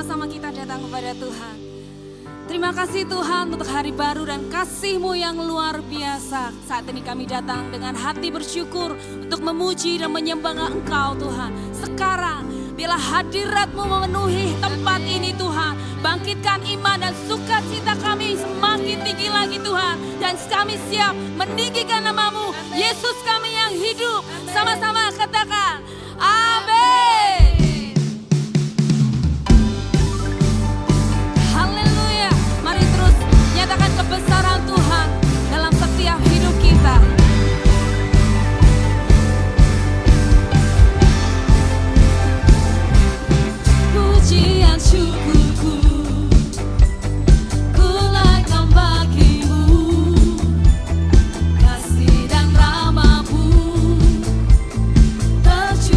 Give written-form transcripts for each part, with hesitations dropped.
Sama kita datang kepada Tuhan. Terima kasih Tuhan untuk hari baru dan kasih-Mu yang luar biasa. Saat ini kami datang dengan hati bersyukur untuk memuji dan menyembah Engkau Tuhan. Sekarang bila hadirat-Mu memenuhi tempat ini Tuhan. Bangkitkan iman dan sukacita kami semakin tinggi lagi Tuhan. Dan kami siap meninggikan nama-Mu. Yesus kami yang hidup. Sama-sama katakan amin. Nyatakan kebesaran Tuhan dalam setiap hidup kita. Pujian syukurku ku naikkan bagi-Mu, kasih dan rahmat-Mu tercurah.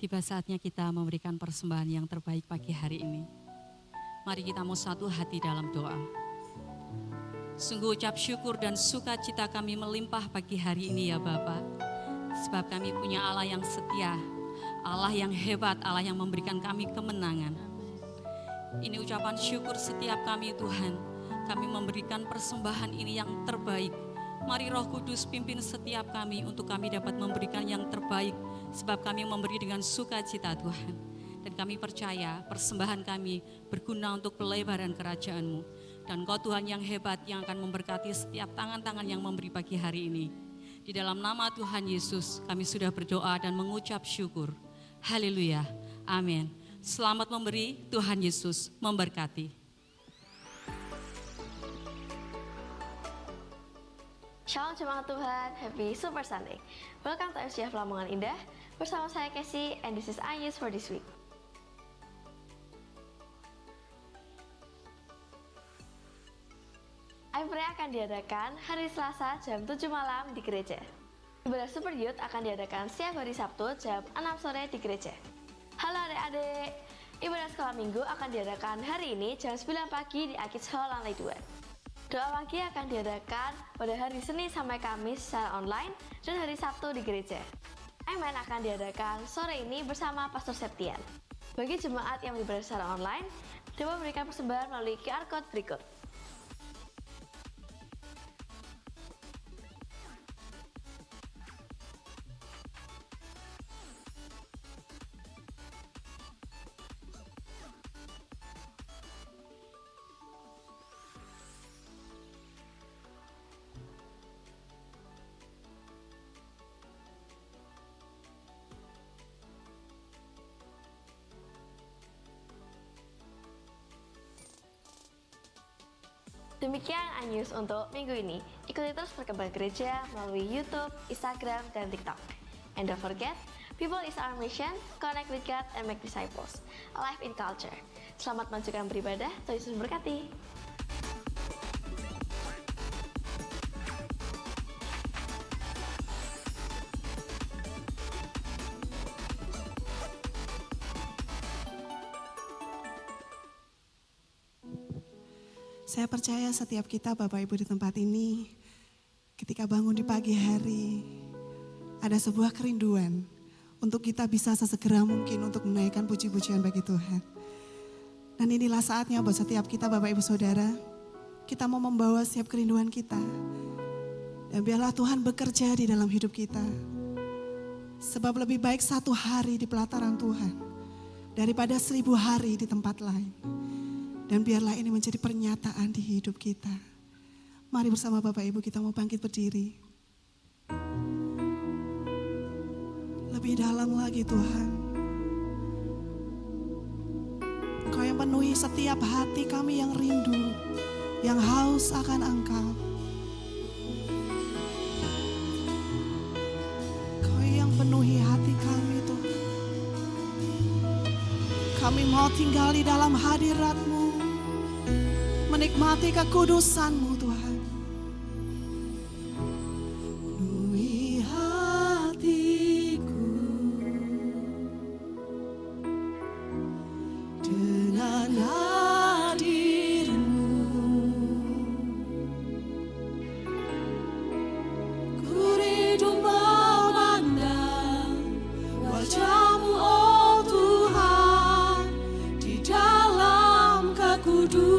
Tiba saatnya kita memberikan persembahan yang terbaik pagi hari ini. Mari kita mau satu hati dalam doa. Sungguh ucap syukur dan sukacita kami melimpah pagi hari ini ya Bapa. Sebab kami punya Allah yang setia, Allah yang hebat, Allah yang memberikan kami kemenangan. Ini ucapan syukur setiap kami Tuhan. Kami memberikan persembahan ini yang terbaik. Mari Roh Kudus pimpin setiap kami untuk kami dapat memberikan yang terbaik. Sebab kami memberi dengan sukacita Tuhan. Dan kami percaya persembahan kami berguna untuk pelebaran kerajaan-Mu. Dan Kau Tuhan yang hebat yang akan memberkati setiap tangan-tangan yang memberi pagi hari ini. Di dalam nama Tuhan Yesus kami sudah berdoa dan mengucap syukur. Haleluya. Amin. Selamat memberi, Tuhan Yesus memberkati. Shalom jemaat Tuhan, happy Super Sunday. Welcome to FCF Lamongan Indah. Bersama saya Casey and this is iNews for this week. Prayer akan diadakan hari Selasa jam 7 malam di gereja. Ibadah Super Youth akan diadakan setiap hari Sabtu jam 6 sore di gereja. Halo adik-adik, ibadah sekolah minggu akan diadakan hari ini jam 9 pagi di Akits Hall lantai 2. Doa pagi akan diadakan pada hari Senin sampai Kamis secara online dan hari Sabtu di gereja. Amen akan diadakan sore ini bersama Pastor Septian. Bagi jemaat yang beribadah secara online, dapat memberikan persembahan melalui QR Code berikut. Demikian iNews untuk minggu ini. Ikuti terus perkembangan gereja melalui YouTube, Instagram, dan TikTok. And don't forget, people is our mission, connect with God and make disciples. Alive in culture. Selamat melanjutkan beribadah, Tuhan Yesus memberkati. Saya percaya setiap kita Bapak Ibu di tempat ini, ketika bangun di pagi hari, ada sebuah kerinduan untuk kita bisa sesegera mungkin untuk menaikkan puji-pujian bagi Tuhan. Dan inilah saatnya buat setiap kita Bapak Ibu Saudara, kita mau membawa setiap kerinduan kita. Dan biarlah Tuhan bekerja di dalam hidup kita. Sebab lebih baik 1 hari di pelataran Tuhan, daripada 1000 hari di tempat lain. Dan biarlah ini menjadi pernyataan di hidup kita. Mari bersama Bapak Ibu kita mau bangkit berdiri. Lebih dalam lagi Tuhan. Engkau yang penuhi setiap hati kami yang rindu, yang haus akan Engkau. Engkau yang penuhi hati kami Tuhan. Kami mau tinggal di dalam hadirat-Mu. Menikmati kekudusan-Mu Tuhan. Penuhi hatiku dengan hadir-Mu. Ku rindu memandang wajah-Mu oh Tuhan di dalam kekudusan-Mu.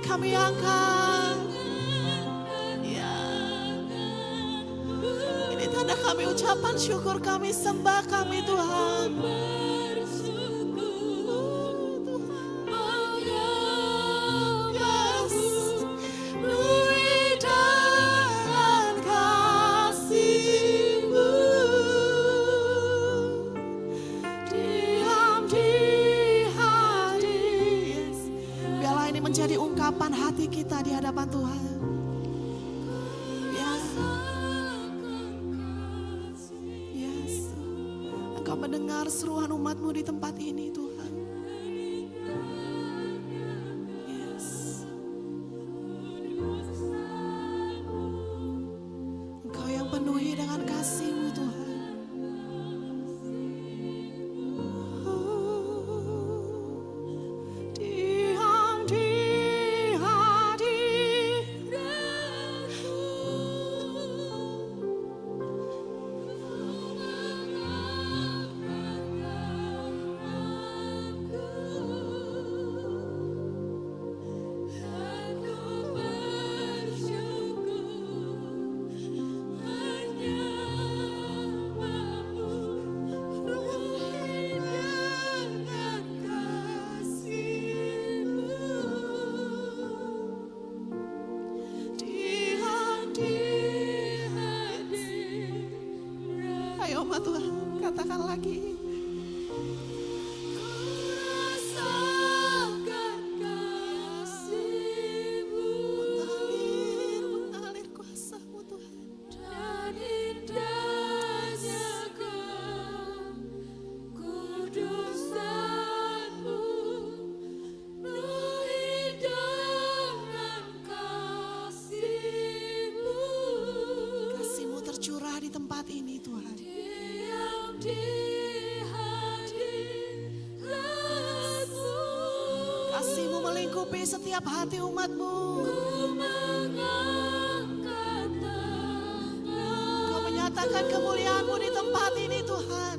kami angkat. Ya, ini tanda kami ucapan syukur kami, sembah kami Tuhan. Yes, penuhi dengan kasih-Mu. Diam di hati. Yes. Biarlah ini menjadi ungkapan hati kita di hadapan Tuhan. Yes. Yes. Engkau mendengar seruan umat-Mu di tempat ini Tuhan. Yes. Engkau yang penuhi dengan kasih-Mu Tuhan. Diam di Ayo Ma Tuhan, katakan lagi. Mengalir kuasa-Mu Tuhan. Kasih-Mu tercurah di tempat ini Tuhan. Kasih-Mu melingkupi setiap hati umat-Mu. Kau menyatakan kemuliaan-Mu di tempat ini Tuhan.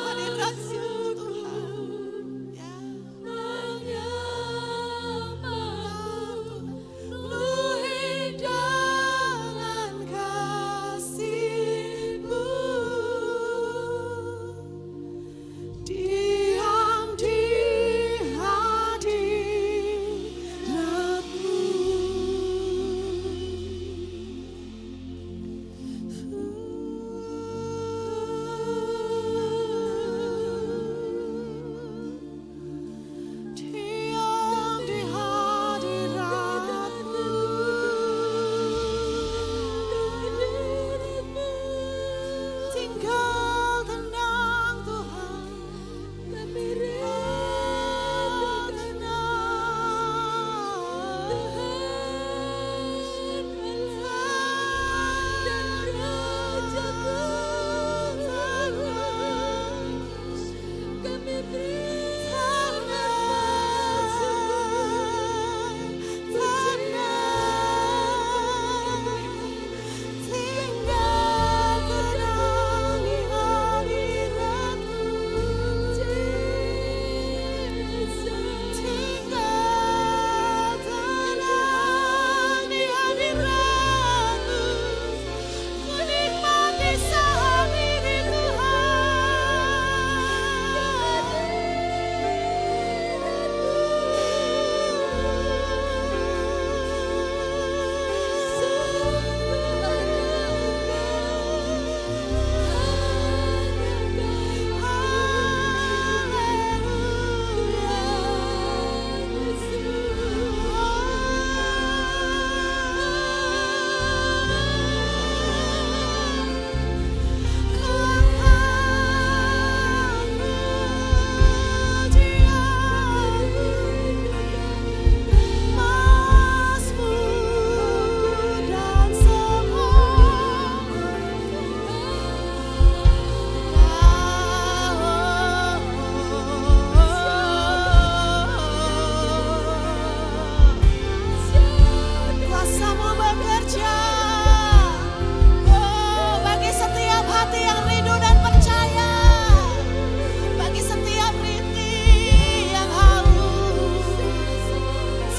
Hadirkan-Mu Tuhan. Ya. Penuhi dengan kasih-Mu. Diam di hadirat-Mu.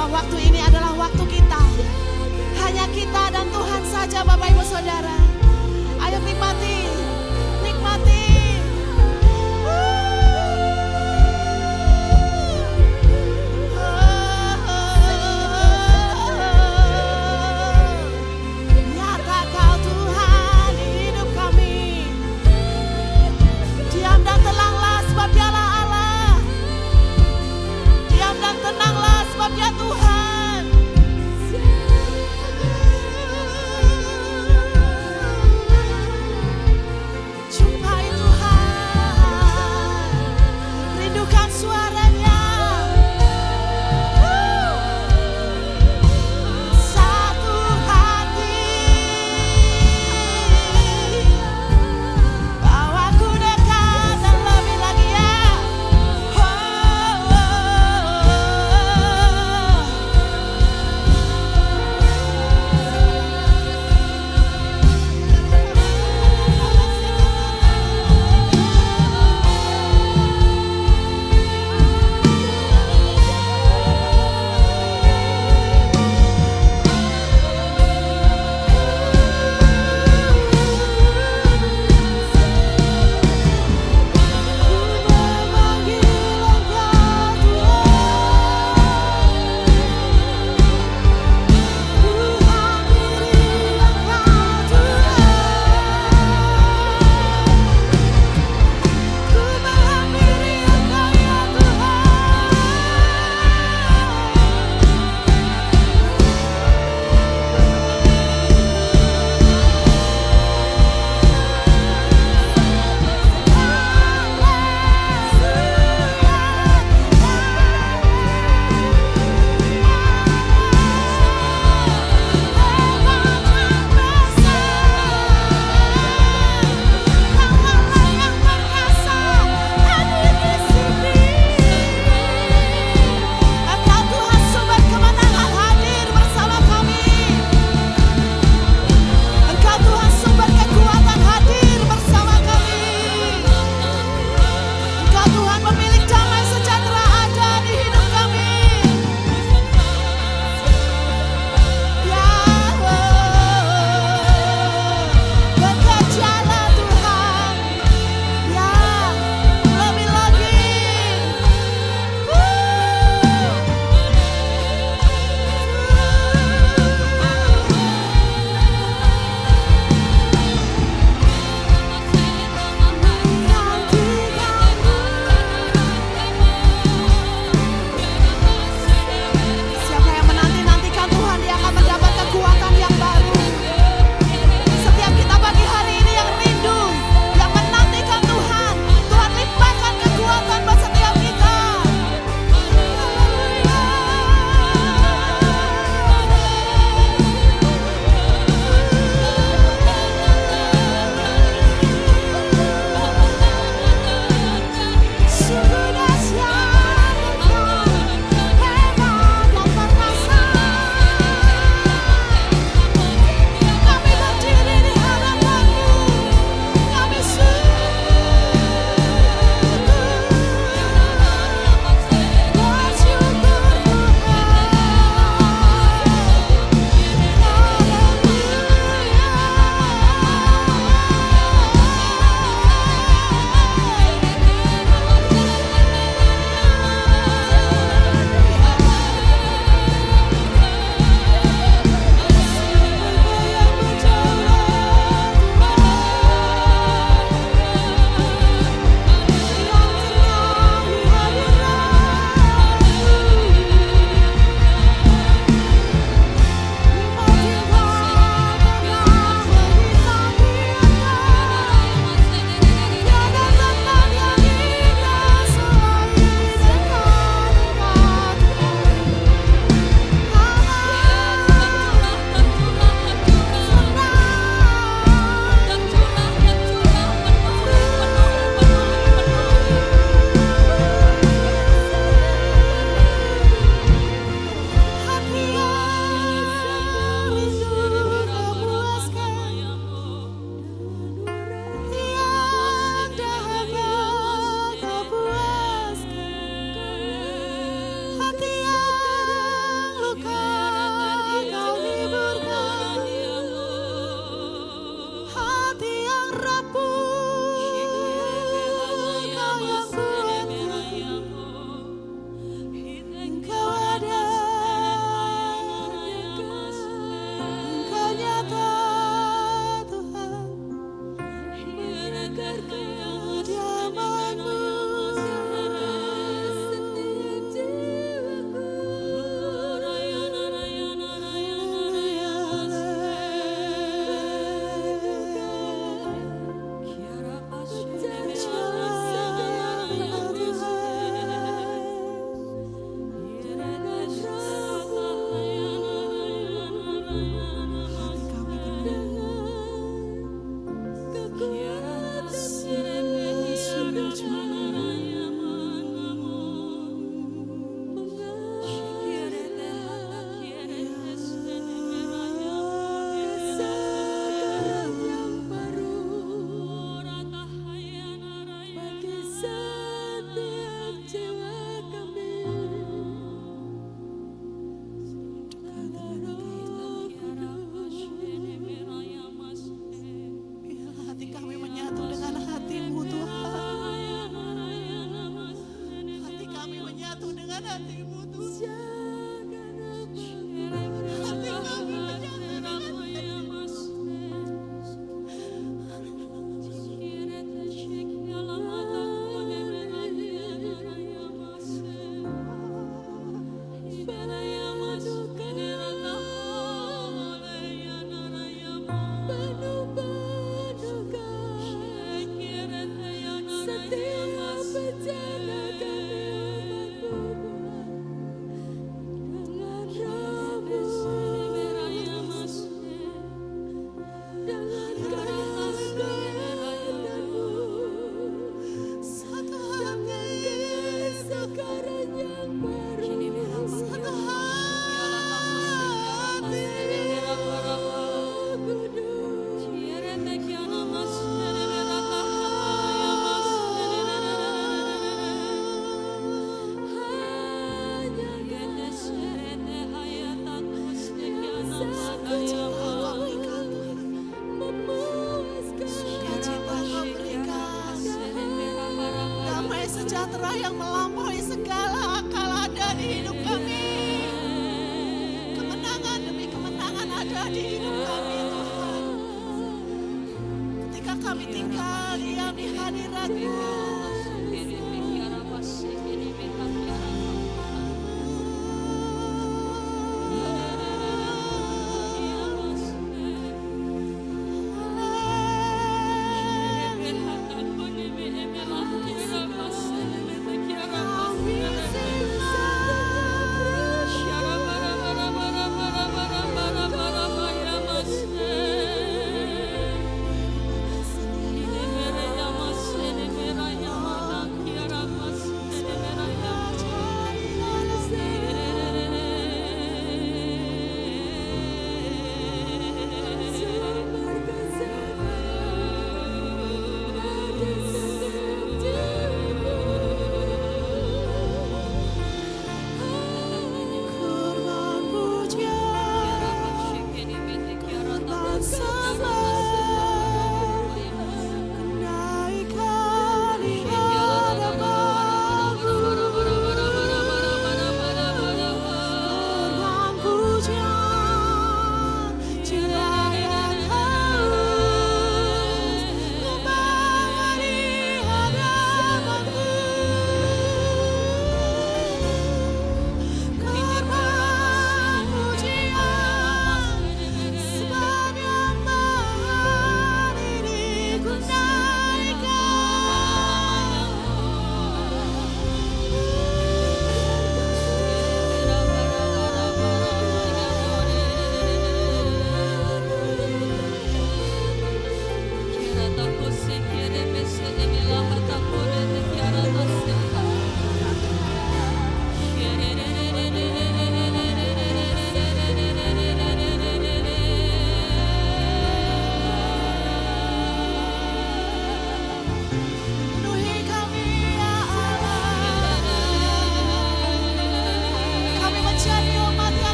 bahwa waktu ini adalah waktu kita. Hanya kita dan Tuhan saja Bapak Ibu Saudara. Ayo nikmati, nikmati. Nyata Kau Tuhan di hidup kami. Diam dan tenanglah sebab Dialah Allah. Diam dan tenanglah sebab Dia Tuhan. Jumpai Tuhan.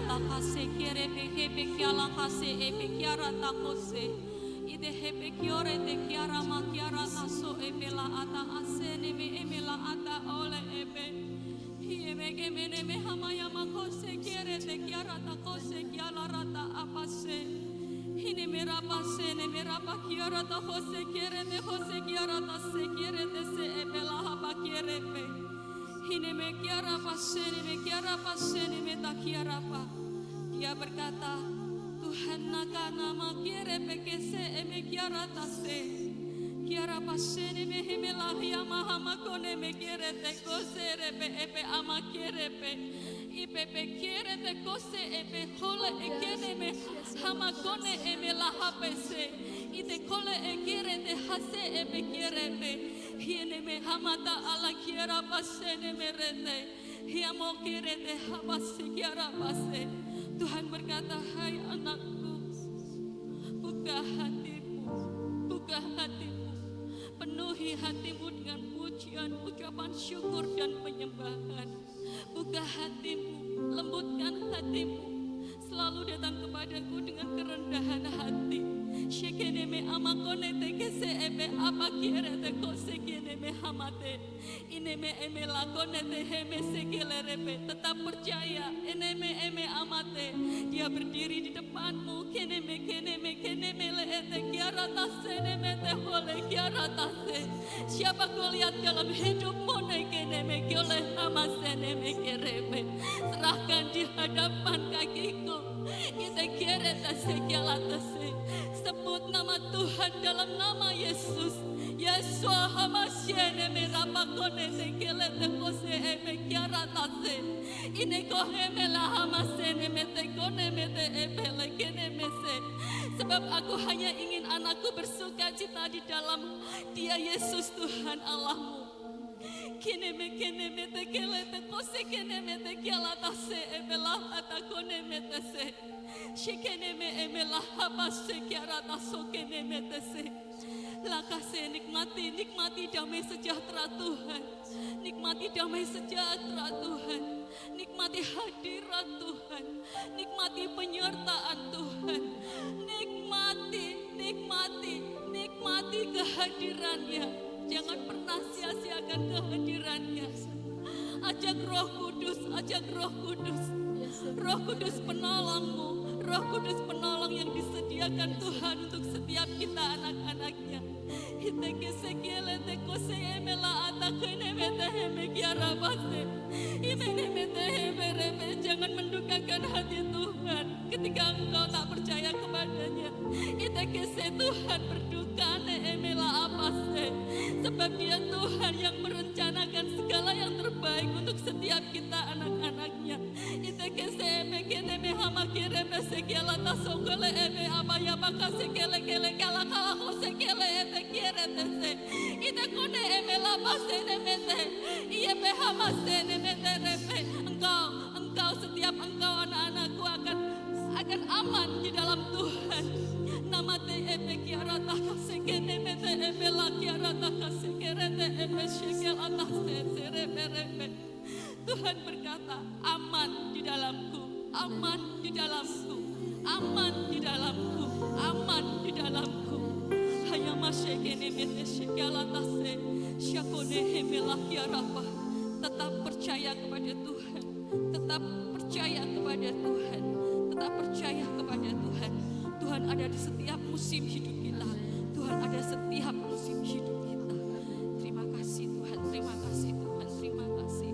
ta kase kere be hebe kiala kase ebe kiara ta kose. Ide hebe kiore te kiara ma kiara ta so ebe la ata asene me eme la ata ole ebe. Hieme gemene me hamaya ma kose kere te kiara ta kose kiala rata apase. Hine me rapa sene me rapa kiara ta kose kere me kose kiara ta se kere te se ebe la hapa kere pe. Hine me kiara pasene me ta kiara pa. Dia berkata, Tuhan naka nama kiere pekese eme kiara tase. Kiara pasene me himela hiyama hama kone me kiere te kose repe epe ama kiere pe. Ipe pe kiere te kose epe kole ekene me hama kone eme la hapese. Ite kole e kiere te hase epe kiere pe. Hiene me hamata ala kiara pasene me rete. Hiamo kiere te hapase kiara pase. Tuhan berkata, hai anakku, buka hatimu, penuhi hatimu dengan pujian, ucapan syukur dan penyembahan. Buka hatimu, lembutkan hatimu, selalu datang kepadaku dengan kerendahan hati. Shekeneme amakone te kese ebe apa kiere te kose keneme hamate. Ineme eme lakone te heme sekelerebe. Tetap percaya, eneme eme amate. Dia berdiri di depanmu, keneme leete kiara tase neme te hole kiara tase. Siapa kau lihat dalam hidupmu keneme kiole hamase neme kerebe. Serahkan di hadapan kakiku. Kita kiere tase kiala tase. Sebut nama Tuhan dalam nama Yesus. Yesua hamasiene me rapakone te kele te kose eme kiara tase. Ine koheme la hamasene me te kone me te epele kene me se. Sebab aku hanya ingin anakku bersuka cita di dalam Dia Yesus Tuhan Allahmu. Kene me te kele te kose kene me te kiala tase epela ata kone me te se. Shikene me emela habase kiara taso kene me te se. Lakase nikmati damai sejahtera Tuhan. Nikmati damai sejahtera Tuhan. Nikmati hadirat Tuhan. Nikmati penyertaan Tuhan. Nikmati kehadirannya. Jangan pernah sia-siakan kehadirannya. Ajak Roh Kudus. Roh Kudus penolongmu. Roh Kudus penolong yang disediakan Tuhan untuk setiap kita anak-anaknya. Jangan mendukakan hati Tuhan ketika engkau tak percaya kepadanya. Tuhan berduka sebab Dia Tuhan yang merencanakan segala yang terbaik untuk setiap kita anak-anaknya. Engkau setiap engkau anak-anakku akan aman di dalam Tuhan. Nama te epe kiara takase kene mete epe la kiara takase kerete epe shekel atas te. Tuhan berkata, aman di dalamku, aman di dalamku, aman di dalamku, aman di dalamku. Hanya masyekene mete shekel atas te, syakone hemela kiarapa. Tetap percaya kepada Tuhan, tetap percaya kepada Tuhan, tetap percaya kepada Tuhan. Tuhan ada di setiap musim hidup kita. Tuhan ada setiap musim hidup kita. Terima kasih Tuhan, terima kasih Tuhan, terima kasih.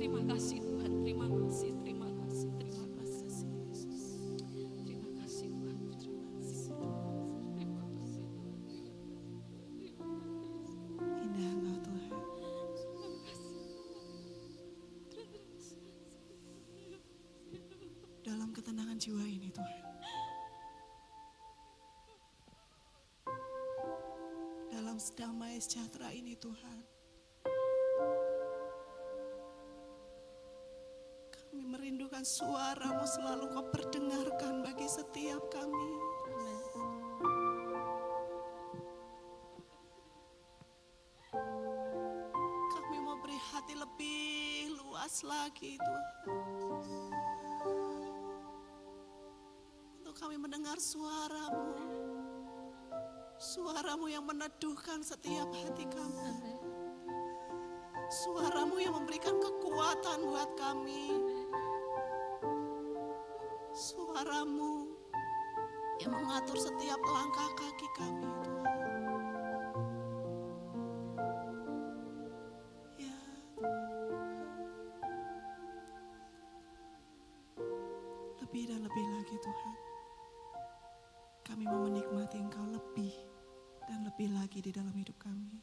Terima kasih Tuhan, terima kasih, terima kasih, terima kasih. Terima kasih Tuhan, terima kasih. Terima kasih Tuhan. Indah Engkau Tuhan. Dalam ketenangan jiwa ini Tuhan. Dalam damai sejahtera ini Tuhan. Kami merindukan suara-Mu selalu Kau perdengarkan bagi setiap kami. Kami mau beri hati lebih luas lagi Tuhan. mendengar suara-Mu. Suara-Mu yang meneduhkan setiap hati kami. Suara-Mu yang memberikan kekuatan buat kami. Suara-Mu yang mengatur setiap langkah kaki kami, Tuhan. Ya, lebih dan lebih lagi Tuhan. Kami mau menikmati Engkau lebih dan lebih lagi di dalam hidup kami.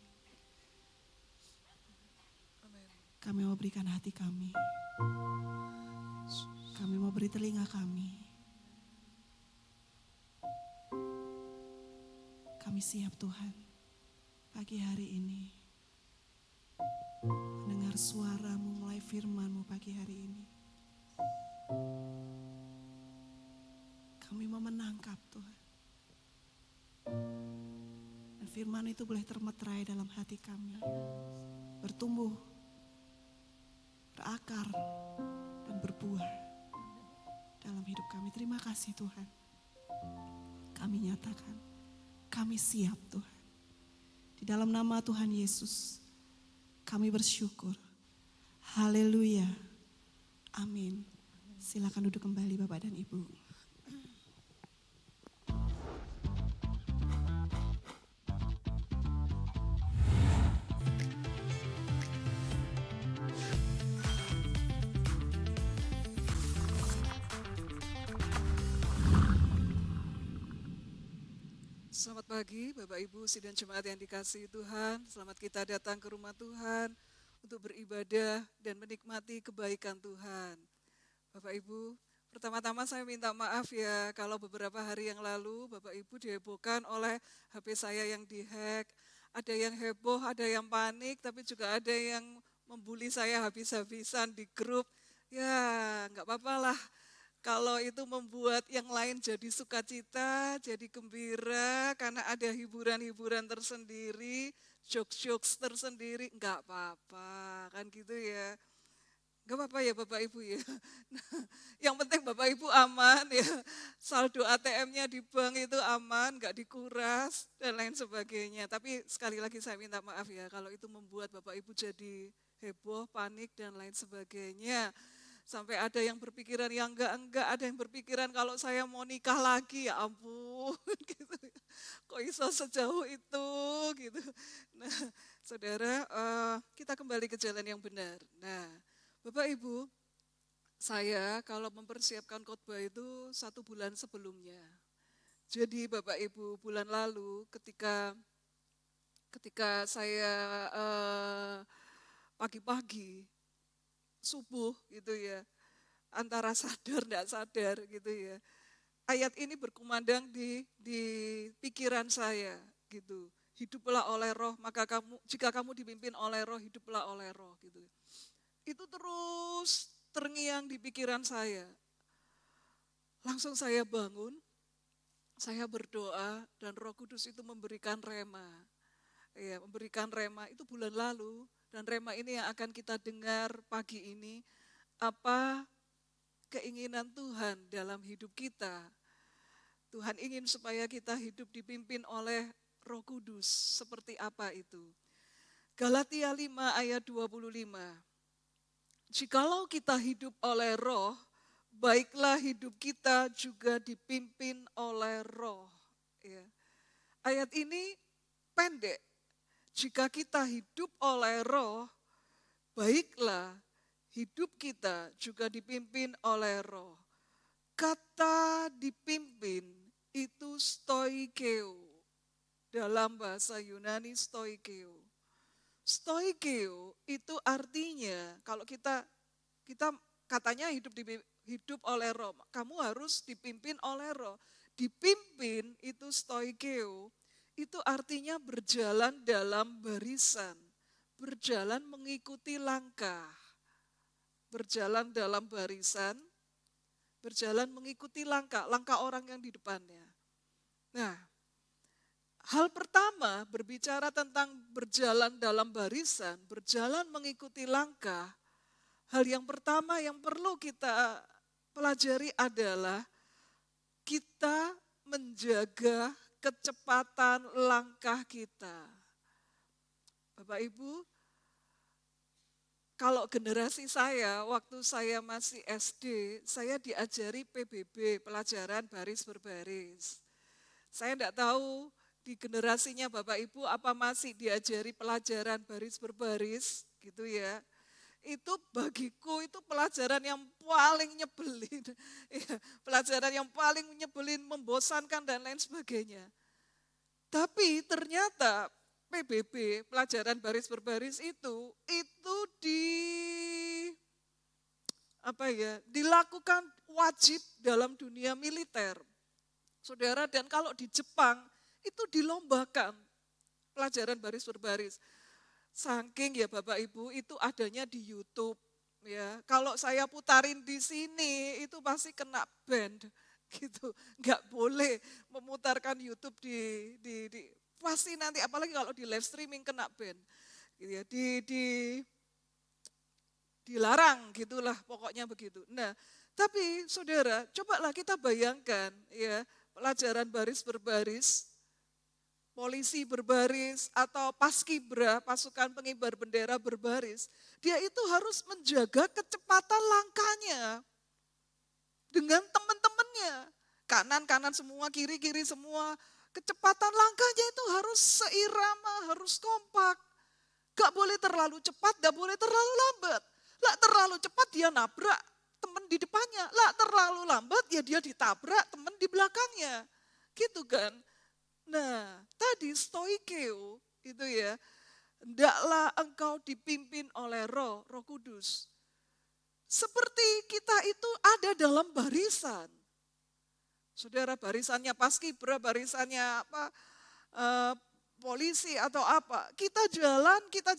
Kami mau berikan hati kami. Kami mau beri telinga kami. Kami siap Tuhan, pagi hari ini mendengar suara-Mu, mulai firman-Mu pagi hari ini. Kami mau menangkap Tuhan. Dan firman itu boleh termeterai dalam hati kami. Bertumbuh, berakar, dan berbuah dalam hidup kami. Terima kasih Tuhan. Kami nyatakan, kami siap Tuhan. Di dalam nama Tuhan Yesus, kami bersyukur. Haleluya. Amin. Silakan duduk kembali Bapak dan Ibu. Selamat pagi Bapak Ibu sidang jemaat yang dikasihi Tuhan. Selamat kita datang ke rumah Tuhan untuk beribadah dan menikmati kebaikan Tuhan. Bapak Ibu, pertama-tama saya minta maaf ya kalau beberapa hari yang lalu Bapak Ibu dihebohkan oleh HP saya yang dihack. Ada yang heboh, ada yang panik, tapi juga ada yang membuli saya habis-habisan di grup. Ya nggak apa-apa lah. Kalau itu membuat yang lain jadi sukacita, jadi gembira, karena ada hiburan-hiburan tersendiri, jokes-jokes tersendiri, enggak apa-apa, kan gitu ya. Enggak apa-apa ya Bapak Ibu ya. Nah, yang penting Bapak Ibu aman ya, saldo ATM-nya di bank itu aman, enggak dikuras, dan lain sebagainya. Tapi sekali lagi saya minta maaf ya, kalau itu membuat Bapak Ibu jadi heboh, panik, dan lain sebagainya. Sampai ada yang berpikiran yang enggak, ada yang berpikiran kalau saya mau nikah lagi, ya ampun, gitu. Kok bisa sejauh itu, gitu. Nah, saudara, kita kembali ke jalan yang benar. Nah, Bapak Ibu, saya kalau mempersiapkan khotbah itu 1 bulan sebelumnya. Jadi Bapak Ibu, bulan lalu ketika saya pagi-pagi, subuh gitu ya, antara sadar tidak sadar gitu ya. Ayat ini berkumandang di pikiran saya gitu. Hiduplah oleh roh, maka jika kamu dipimpin oleh roh, hiduplah oleh roh gitu. Itu terus terngiang di pikiran saya. Langsung saya bangun, saya berdoa dan Roh Kudus itu memberikan rema. Ya, memberikan rema itu bulan lalu. Dan rema ini yang akan kita dengar pagi ini, apa keinginan Tuhan dalam hidup kita. Tuhan ingin supaya kita hidup dipimpin oleh Roh Kudus, seperti apa itu. Galatia 5 ayat 25. Jikalau kita hidup oleh roh, baiklah hidup kita juga dipimpin oleh roh. Ya. Ayat ini pendek. Jika kita hidup oleh roh, baiklah hidup kita juga dipimpin oleh roh. Kata dipimpin itu stoikeo. Dalam bahasa Yunani stoikeo. Stoikeo itu artinya kalau kita katanya hidup oleh roh, kamu harus dipimpin oleh roh. Dipimpin itu stoikeo. Itu artinya berjalan dalam barisan, berjalan mengikuti langkah, berjalan dalam barisan, berjalan mengikuti langkah orang yang di depannya. Nah, hal pertama berbicara tentang berjalan dalam barisan, berjalan mengikuti langkah. Hal yang pertama yang perlu kita pelajari adalah kita menjaga kecepatan langkah kita. Bapak Ibu, kalau generasi saya, waktu saya masih SD, saya diajari PBB, pelajaran baris berbaris. Saya tidak tahu di generasinya Bapak Ibu apa masih diajari pelajaran baris berbaris, gitu ya. Itu bagiku itu pelajaran yang paling nyebelin. Ya, pelajaran yang paling nyebelin, membosankan dan lain sebagainya. Tapi ternyata PBB, pelajaran baris berbaris itu dilakukan wajib dalam dunia militer. Saudara, dan kalau di Jepang itu dilombakan pelajaran baris berbaris. Saking ya Bapak Ibu itu adanya di YouTube ya. Kalau saya putarin di sini itu pasti kena ban gitu. Enggak boleh memutarkan YouTube di pasti nanti apalagi kalau di live streaming kena ban. Gitu ya. Dilarang gitulah pokoknya begitu. Nah, tapi saudara, cobalah kita bayangkan ya, pelajaran baris berbaris, polisi berbaris atau paskibra, pasukan pengibar bendera berbaris, dia itu harus menjaga kecepatan langkahnya dengan teman-temannya. Kanan-kanan semua, kiri-kiri semua. Kecepatan langkahnya itu harus seirama, harus kompak. Gak boleh terlalu cepat, gak boleh terlalu lambat. Lah terlalu cepat dia nabrak teman di depannya. Lah terlalu lambat ya dia ditabrak teman di belakangnya. Gitu kan. Nah tadi stoikeo itu ya. Hendaklah engkau dipimpin oleh Roh Kudus. Seperti kita itu ada dalam barisan. Saudara, barisannya paskibra, barisannya polisi atau apa. Kita jalan, kita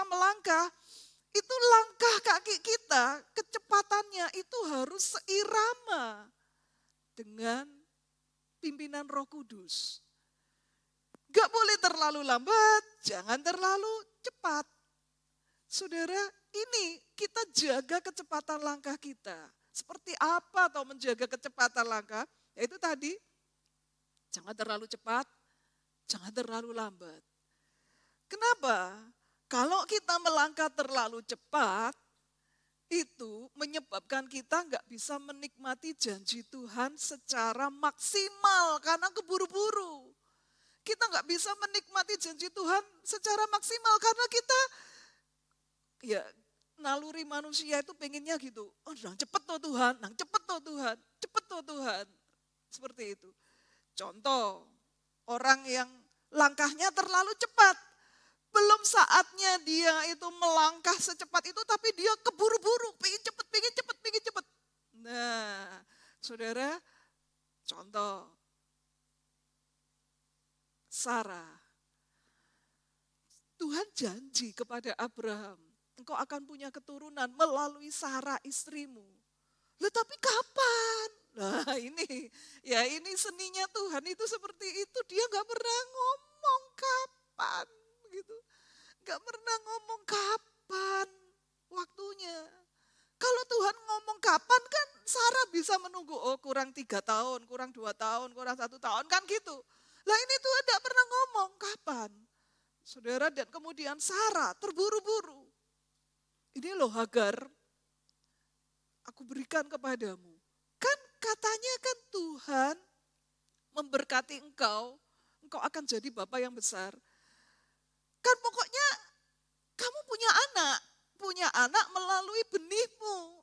melangkah. Itu langkah kaki kita, kecepatannya itu harus seirama dengan pimpinan Roh Kudus. Gak boleh terlalu lambat, jangan terlalu cepat. Saudara, ini kita jaga kecepatan langkah kita. Seperti apa atau menjaga kecepatan langkah? Yaitu tadi, jangan terlalu cepat, jangan terlalu lambat. Kenapa? Kalau kita melangkah terlalu cepat, itu menyebabkan kita nggak bisa menikmati janji Tuhan secara maksimal karena keburu-buru. Kita nggak bisa menikmati janji Tuhan secara maksimal karena kita, ya naluri manusia itu pengennya gitu. Oh, nang cepet toh Tuhan, nang cepet toh Tuhan, cepet toh Tuhan. Seperti itu. Contoh, orang yang langkahnya terlalu cepat. Belum saatnya dia itu melangkah secepat itu, tapi dia keburu-buru, pengen cepet. Nah, saudara, contoh, Sarah. Tuhan janji kepada Abraham, engkau akan punya keturunan melalui Sarah istrimu. Loh tapi kapan? Nah ini seninya Tuhan itu seperti itu. Dia gak pernah ngomong kapan. Gitu. Gak pernah ngomong kapan waktunya. Kalau Tuhan ngomong kapan kan Sarah bisa menunggu, oh kurang 3 tahun, kurang 2 tahun, kurang 1 tahun kan gitu. Lah ini Tuhan gak pernah ngomong kapan. Saudara, dan kemudian Sarah terburu-buru. Ini loh Hagar, aku berikan kepadamu. Kan katanya kan Tuhan memberkati engkau akan jadi bapak yang besar. Kan pokoknya kamu punya anak melalui benihmu.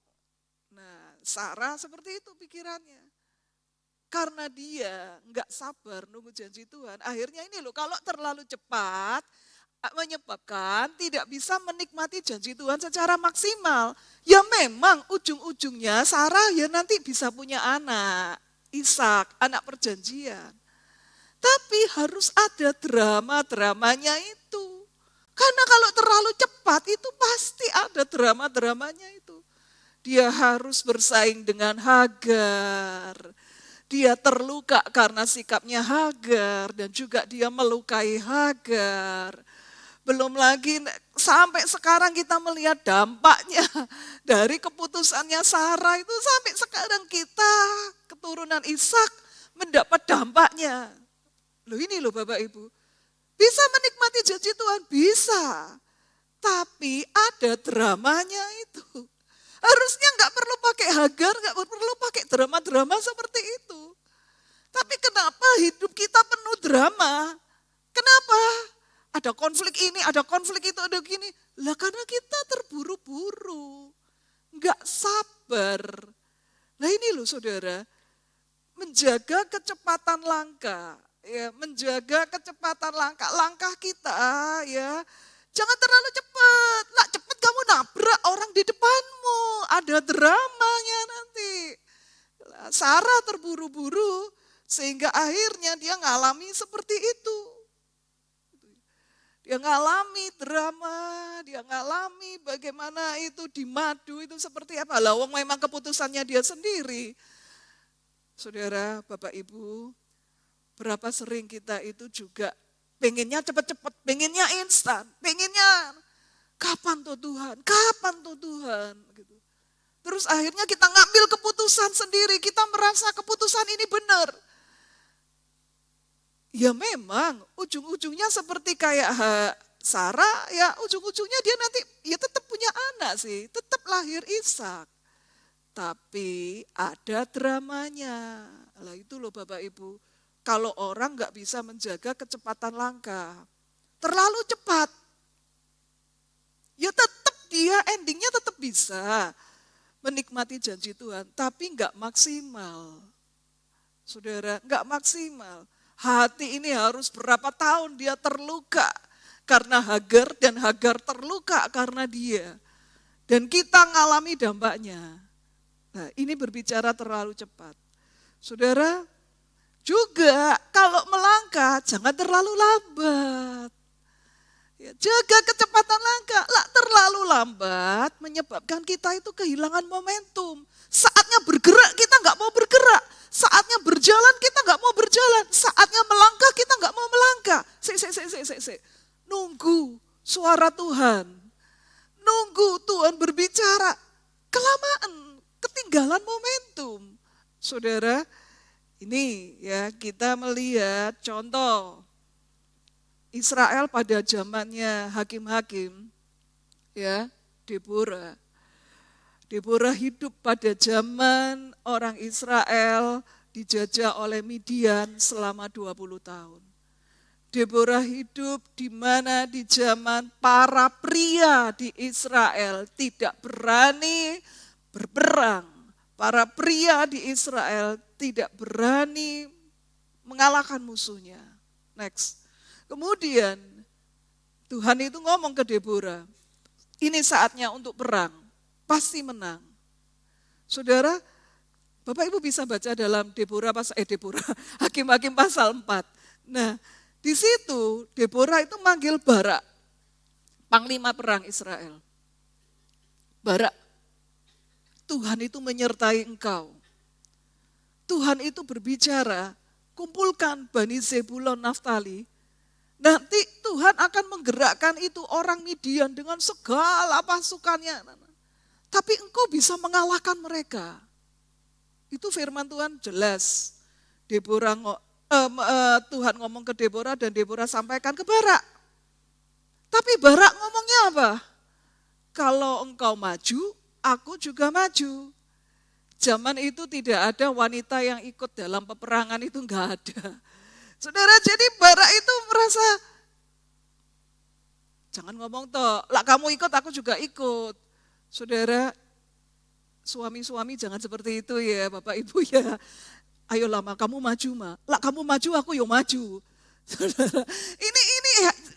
Nah Sarah seperti itu pikirannya. Karena dia nggak sabar nunggu janji Tuhan. Akhirnya ini loh, kalau terlalu cepat menyebabkan tidak bisa menikmati janji Tuhan secara maksimal. Ya memang ujung-ujungnya Sarah ya nanti bisa punya anak, Ishak, anak perjanjian. Tapi harus ada drama-dramanya itu. Karena kalau terlalu cepat itu pasti ada drama-dramanya itu. Dia harus bersaing dengan Hagar. Dia terluka karena sikapnya Hagar dan juga dia melukai Hagar. Belum lagi sampai sekarang kita melihat dampaknya dari keputusannya Sarah itu sampai sekarang kita keturunan Ishak mendapat dampaknya. Loh ini loh Bapak Ibu, bisa menikmati janji Tuhan, bisa. Tapi ada dramanya itu. Harusnya nggak perlu pakai Hagar, nggak perlu pakai drama-drama seperti itu. Tapi kenapa hidup kita penuh drama? Kenapa? Ada konflik ini, ada konflik itu, ada gini. Lah karena kita terburu-buru, nggak sabar. Nah ini loh saudara, menjaga kecepatan langkah, ya, menjaga kecepatan langkah kita, ya. Jangan terlalu cepat. Lah cepat kamu nabrak orang di depanmu, ada dramanya nanti. Sarah terburu-buru sehingga akhirnya dia ngalami seperti itu. Dia ngalami drama, dia ngalami bagaimana itu di madu itu seperti apa. Lah wong memang keputusannya dia sendiri. Saudara, Bapak Ibu, berapa sering kita itu juga pengennya cepat-cepat, pengennya instan, pengennya kapan tuh Tuhan, kapan tuh Tuhan. Gitu. Terus akhirnya kita ngambil keputusan sendiri, kita merasa keputusan ini benar. Ya memang ujung-ujungnya seperti kayak Sarah, ya ujung-ujungnya dia nanti ya tetap punya anak sih, tetap lahir Ishak. Tapi ada dramanya. Lah itu loh Bapak Ibu, kalau orang nggak bisa menjaga kecepatan langkah, terlalu cepat, ya tetap dia endingnya tetap bisa menikmati janji Tuhan, tapi nggak maksimal. Saudara, nggak maksimal. Hati ini harus berapa tahun dia terluka karena Hagar dan Hagar terluka karena dia. Dan kita ngalami dampaknya. Nah ini berbicara terlalu cepat. Saudara, juga kalau melangkah jangan terlalu lambat. Ya, jaga kecepatan langkah. Lah terlalu lambat menyebabkan kita itu kehilangan momentum. Saatnya bergerak kita nggak mau bergerak. Saatnya berjalan kita nggak mau berjalan. Saatnya melangkah kita nggak mau melangkah. Nunggu suara Tuhan. Nunggu Tuhan berbicara. Kelamaan, ketinggalan momentum. Saudara, ini ya kita melihat contoh Israel pada zamannya hakim-hakim, ya Deborah. Deborah hidup pada zaman orang Israel dijajah oleh Midian selama 20 tahun. Deborah hidup di mana di zaman para pria di Israel tidak berani berperang. Para pria di Israel tidak berani mengalahkan musuhnya. Next. Kemudian Tuhan itu ngomong ke Deborah, ini saatnya untuk perang. Pasti menang. Saudara, Bapak Ibu bisa baca dalam Hakim-Hakim pasal 4. Nah, di situ Deborah itu manggil Barak, panglima perang Israel. Barak, Tuhan itu menyertai engkau. Tuhan itu berbicara, kumpulkan Bani Zebulon Naftali. Nanti Tuhan akan menggerakkan itu orang Midian dengan segala pasukannya. Tapi engkau bisa mengalahkan mereka. Itu firman Tuhan jelas. Tuhan ngomong ke Deborah dan Deborah sampaikan ke Barak. Tapi Barak ngomongnya apa? Kalau engkau maju, aku juga maju. Zaman itu tidak ada wanita yang ikut dalam peperangan, itu enggak ada. Saudara, jadi Barak itu merasa, jangan ngomong toh, lah kamu ikut aku juga ikut. Saudara, suami-suami jangan seperti itu ya Bapak Ibu ya. Ayo lama kamu maju mah, lah kamu maju aku yo maju. Saudara, ini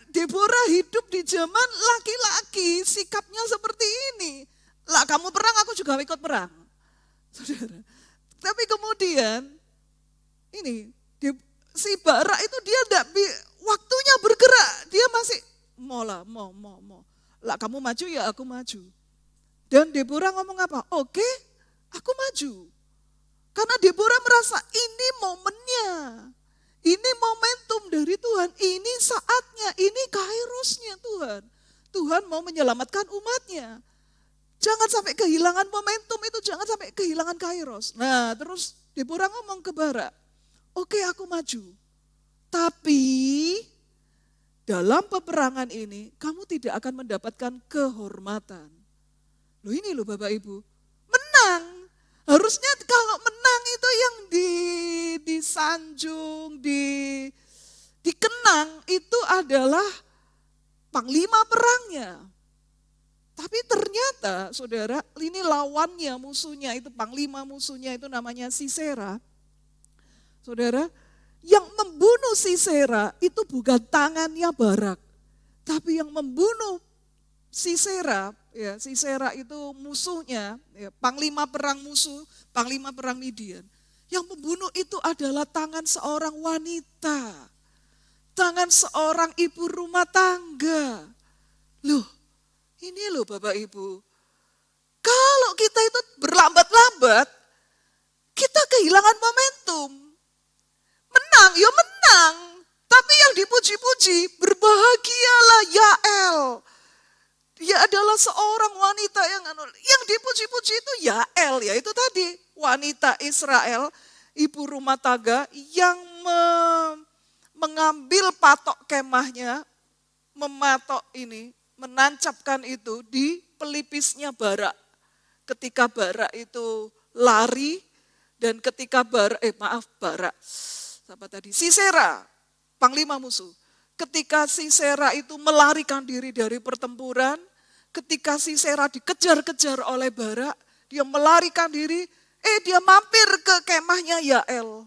Deborah hidup di zaman laki-laki, sikapnya seperti ini. Lah kamu perang aku juga ikut perang. Saudara, tapi kemudian ini si Barak itu dia enggak waktunya bergerak, dia masih mau. Lah kamu maju ya aku maju. Dan Deborah ngomong apa? Oke, aku maju. Karena Deborah merasa ini momennya. Ini momentum dari Tuhan, ini saatnya, ini kairosnya Tuhan. Tuhan mau menyelamatkan umatnya. Jangan sampai kehilangan momentum itu, jangan sampai kehilangan kairos. Nah terus Deborah ngomong ke Barak, oke aku maju. Tapi dalam peperangan ini kamu tidak akan mendapatkan kehormatan. Loh ini loh Bapak Ibu, menang. Harusnya kalau menang itu yang disanjung, dikenang itu adalah panglima perangnya. Tapi ternyata saudara, ini lawannya, musuhnya itu panglima musuhnya itu namanya Sisera. Saudara, yang membunuh Sisera itu bukan tangannya Barak. Tapi yang membunuh Sisera, ya Sisera itu musuhnya, ya, panglima perang musuh, panglima perang Midian. Yang membunuh itu adalah tangan seorang wanita. Tangan seorang ibu rumah tangga. Loh, ini loh Bapak Ibu, kalau kita itu berlambat-lambat, kita kehilangan momentum. Menang, ya menang. Tapi yang dipuji-puji, berbahagialah Yael. Dia adalah seorang wanita yang dipuji-puji itu Yael, ya itu tadi. Wanita Israel, ibu rumah tangga yang mengambil patok kemahnya, mematok ini, menancapkan itu di pelipisnya Barak. Ketika Barak itu lari dan ketika Sisera, panglima musuh. Ketika Sisera itu melarikan diri dari pertempuran, ketika Sisera dikejar-kejar oleh Barak, dia melarikan diri, dia mampir ke kemahnya Yael.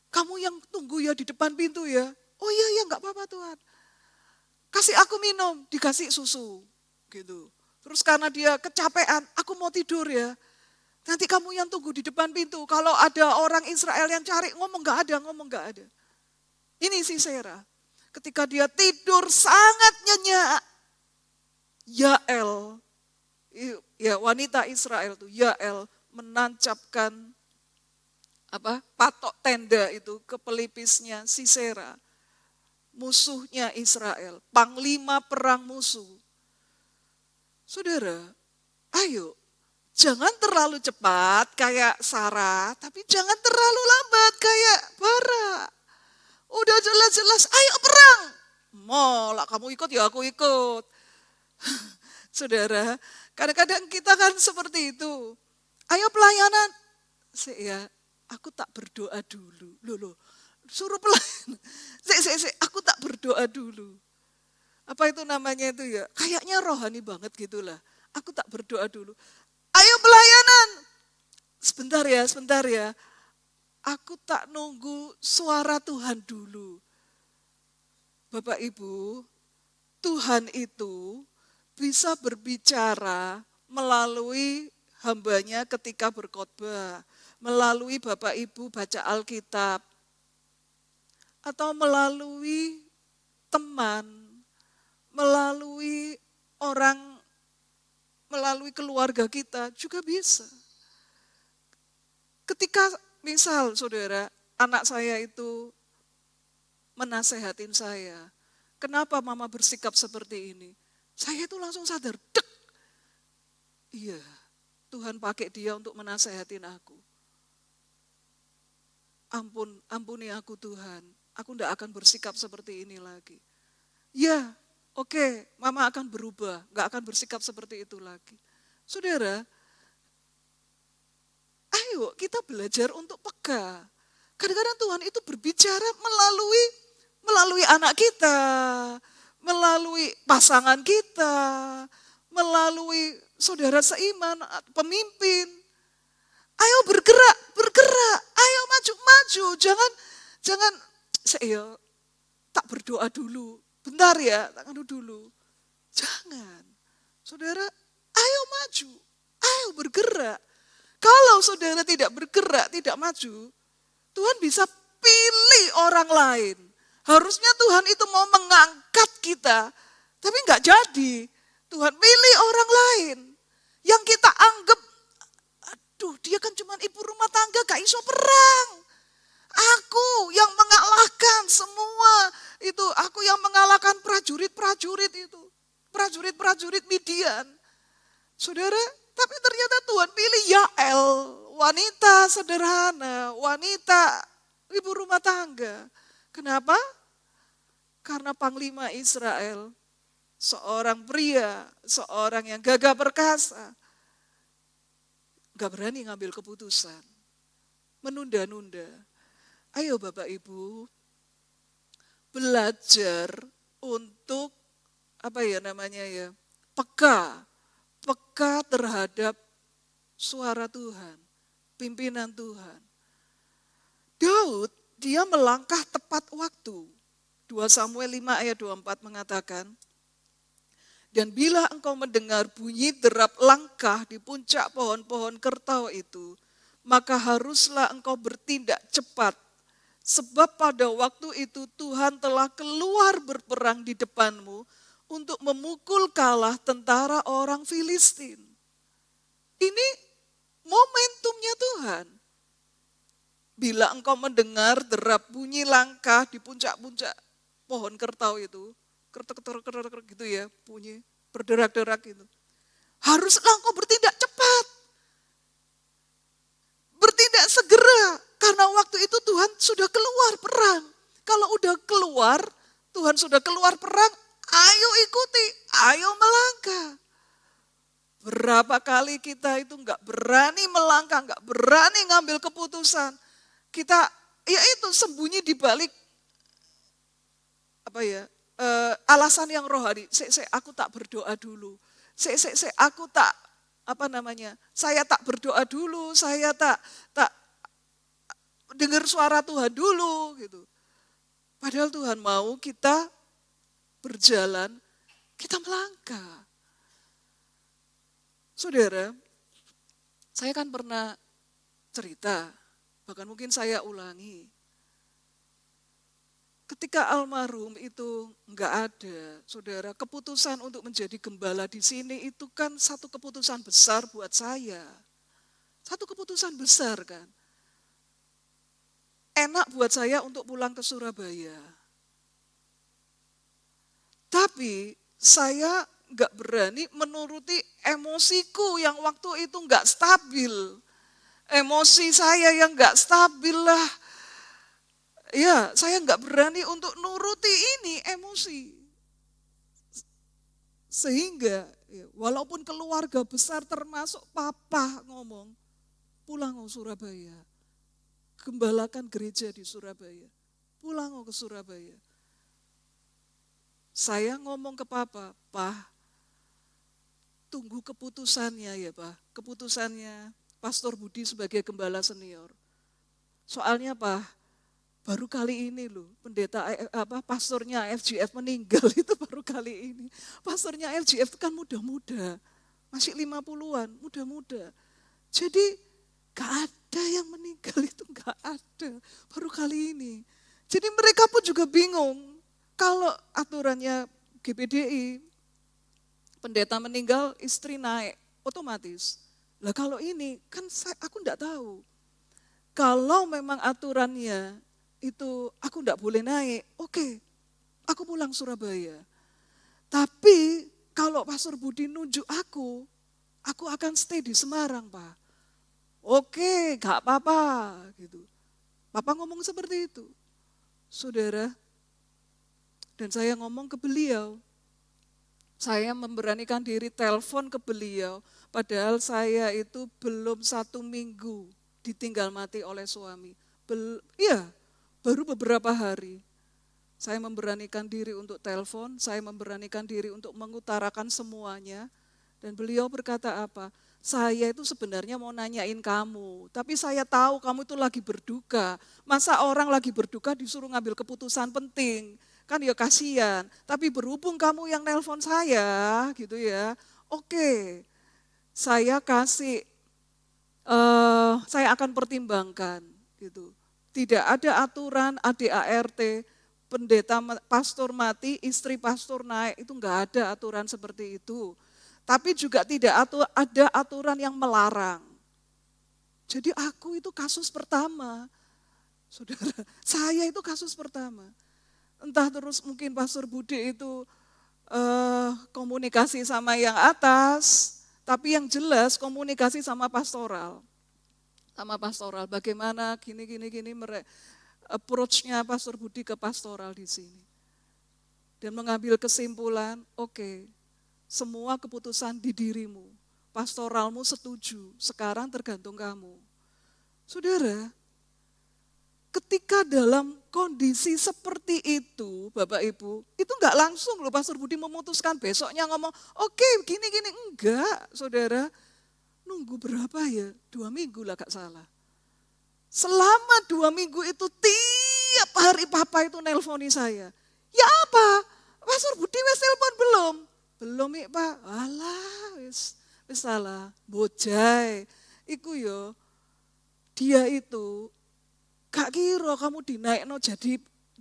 Kamu yang tunggu ya di depan pintu ya. Oh iya enggak apa-apa Tuhan. Kasih aku minum, dikasih susu gitu. Terus karena dia kecapean, aku mau tidur ya. Nanti kamu yang tunggu di depan pintu. Kalau ada orang Israel yang cari, ngomong gak ada. Ini Sisera. Ketika dia tidur sangat nyenyak. Yael, ya wanita Israel itu, Yael menancapkan patok tenda itu ke pelipisnya Sisera. Musuhnya Israel, panglima perang musuh. Saudara, ayo jangan terlalu cepat kayak Sarah, tapi jangan terlalu lambat kayak Barak. Udah jelas-jelas, ayo perang. Mau lah kamu ikut ya aku ikut. Saudara, kadang-kadang kita kan seperti itu. Ayo pelayanan. Aku tak berdoa dulu. Loh. Suruh pelayan. Aku tak berdoa dulu. Apa itu namanya itu ya? Kayaknya rohani banget gitulah. Aku tak berdoa dulu. Ayo pelayanan. Sebentar ya. Aku tak nunggu suara Tuhan dulu. Bapak Ibu, Tuhan itu bisa berbicara melalui hambanya ketika berkhotbah. Melalui Bapak Ibu baca Alkitab. Atau melalui teman, melalui orang, melalui keluarga kita juga bisa. Ketika misal saudara, anak saya itu menasehatin saya, kenapa mama bersikap seperti ini? Saya itu langsung sadar, dek. Iya, Tuhan pakai dia untuk menasehatin aku. Ampuni aku Tuhan, aku tidak akan bersikap seperti ini lagi. Ya, oke, mama akan berubah, gak akan bersikap seperti itu lagi. Saudara, ayo kita belajar untuk peka. Kadang-kadang Tuhan itu berbicara melalui anak kita, melalui pasangan kita, melalui saudara seiman, pemimpin. Ayo bergerak, ayo maju. Jangan saya tak berdoa dulu. Bentar ya, tak dulu. Jangan. Saudara, ayo maju, ayo bergerak. Kalau saudara tidak bergerak, tidak maju, Tuhan bisa pilih orang lain. Harusnya Tuhan itu mau mengangkat kita, tapi enggak jadi. Tuhan pilih orang lain yang kita anggap, aduh dia kan cuma ibu rumah tangga, gak iso perang. Aku yang mengalahkan semua itu, aku yang mengalahkan prajurit Midian. Saudara, tapi ternyata Tuhan pilih Yael, wanita sederhana, wanita ibu rumah tangga. Kenapa? Karena panglima Israel, seorang pria, seorang yang gagah perkasa, gak berani ngambil keputusan, menunda-nunda. Ayo Bapak Ibu, belajar untuk peka terhadap suara Tuhan, pimpinan Tuhan. Daud, dia melangkah tepat waktu. 2 Samuel 5 ayat 24 mengatakan, dan bila engkau mendengar bunyi derap langkah di puncak pohon-pohon kertau itu, maka haruslah engkau bertindak cepat. Sebab pada waktu itu Tuhan telah keluar berperang di depanmu untuk memukul kalah tentara orang Filistin. Ini momentumnya Tuhan. Bila engkau mendengar derap bunyi langkah di puncak-puncak pohon kertau itu, kertek gitu ya, bunyi berderak-derak gitu. Haruslah engkau bertindak cepat. Bertindak segera, karena waktu itu Tuhan sudah keluar perang. Kalau udah keluar, Tuhan sudah keluar perang, ayo ikuti, ayo melangkah. Berapa kali kita itu enggak berani melangkah, enggak berani ngambil keputusan. Kita ya itu sembunyi di balik alasan yang rohani. Aku tak berdoa dulu. Aku tak saya tak berdoa dulu, saya tak dengar suara Tuhan dulu gitu. Padahal Tuhan mau kita berjalan, kita melangkah. Saudara, saya kan pernah cerita, bahkan mungkin saya ulangi. Ketika almarhum itu enggak ada, saudara, keputusan untuk menjadi gembala di sini itu kan satu keputusan besar buat saya. Satu keputusan besar kan. Enak buat saya untuk pulang ke Surabaya. Tapi saya enggak berani menuruti emosiku yang waktu itu enggak stabil. Emosi saya yang enggak stabil lah. Ya, saya enggak berani untuk nuruti ini emosi. Sehingga walaupun keluarga besar termasuk papa ngomong, pulang ke Surabaya. Gembalakan gereja di Surabaya. Pulang ke Surabaya. Saya ngomong ke papa, Pak, tunggu keputusannya ya Pak. Keputusannya Pastor Budi sebagai gembala senior. Soalnya Pak, baru kali ini loh, pastornya FGF meninggal itu baru kali ini. Pastornya FGF itu kan muda-muda, masih 50-an, muda-muda. Jadi gak ada yang meninggal itu, gak ada, baru kali ini. Jadi mereka pun juga bingung, kalau aturannya GPDI, pendeta meninggal, istri naik, otomatis. Lah kalau ini, kan aku enggak tahu. Kalau memang aturannya, itu aku enggak boleh naik, oke, aku pulang Surabaya. Tapi kalau Pastor Budi nunjuk aku akan stay di Semarang Pak. Oke, gak apa-apa gitu. Papa ngomong seperti itu. Saudara, dan saya ngomong ke beliau, saya memberanikan diri telepon ke beliau, padahal saya itu belum 1 minggu ditinggal mati oleh suami. Baru beberapa hari, saya memberanikan diri untuk telepon, saya memberanikan diri untuk mengutarakan semuanya. Dan beliau berkata apa? Saya itu sebenarnya mau nanyain kamu, tapi saya tahu kamu itu lagi berduka. Masa orang lagi berduka disuruh ngambil keputusan penting? Kan ya kasihan. Tapi berhubung kamu yang nelpon saya, gitu ya. Oke, saya akan pertimbangkan, gitu. Tidak ada aturan ADART, pendeta pastor mati, istri pastor naik, itu enggak ada aturan seperti itu. Tapi juga tidak ada aturan yang melarang. Jadi aku itu kasus pertama, saudara, saya itu kasus pertama. Entah terus mungkin Pastor Budi itu komunikasi sama yang atas, tapi yang jelas komunikasi sama pastoral. Sama pastoral, bagaimana gini, approach-nya Pastor Budi ke pastoral di sini. Dan mengambil kesimpulan, oke, semua keputusan di dirimu. Pastoralmu setuju, sekarang tergantung kamu. Saudara, ketika dalam kondisi seperti itu, Bapak Ibu, itu enggak langsung loh Pastor Budi memutuskan besoknya ngomong, oke gini, enggak saudara. Nunggu berapa ya? 2 minggu lah gak salah. Selama 2 minggu itu tiap hari papa itu nelponi saya. Ya apa? Pastor Budi wes telepon belum? Belum ya Pak. Alah wis salah. Bojai. Iku yo dia itu gak kira kamu dinaikno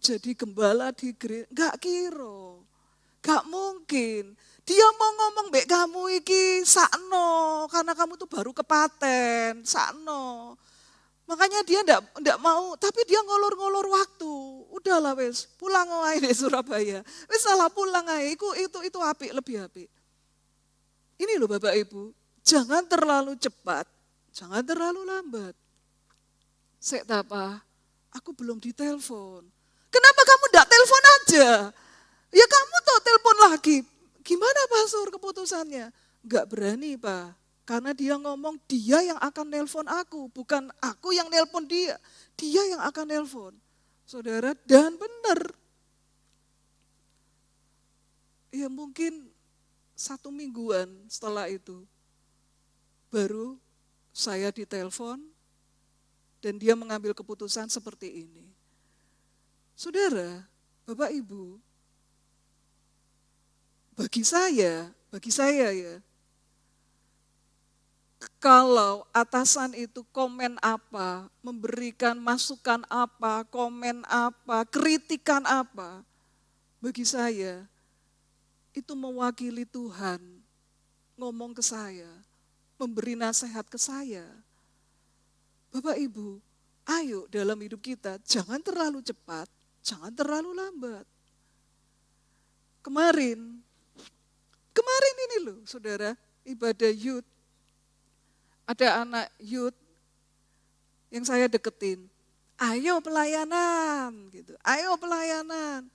jadi gembala di gereja. Gak kira. Gak mungkin. Dia mau ngomong mbek kamu iki sakno karena kamu tuh baru kepaten, sakno. Makanya dia ndak mau, tapi dia ngolor-ngolor waktu. Udahlah wes, pulang aja di Surabaya. Wes salah pulang aja, itu apik, lebih apik. Ini loh Bapak Ibu, jangan terlalu cepat, jangan terlalu lambat. Sek tapa, aku belum ditelepon. Kenapa kamu ndak telepon aja? Ya kamu tuh telepon lagi. Gimana Pastor keputusannya? Enggak berani Pak, karena dia ngomong dia yang akan nelpon aku, bukan aku yang nelpon dia. Dia yang akan nelpon. Saudara, dan benar. Ya mungkin 1 mingguan setelah itu, baru saya ditelepon dan dia mengambil keputusan seperti ini. Saudara, Bapak Ibu, bagi saya ya, kalau atasan itu komen apa, memberikan masukan apa, komen apa, kritikan apa, bagi saya itu mewakili Tuhan ngomong ke saya, memberi nasihat ke saya. Bapak Ibu, ayo dalam hidup kita jangan terlalu cepat, jangan terlalu lambat. Kemarin ini loh saudara, ibadah youth. Ada anak youth yang saya deketin. Ayo pelayanan gitu. Ayo pelayanan.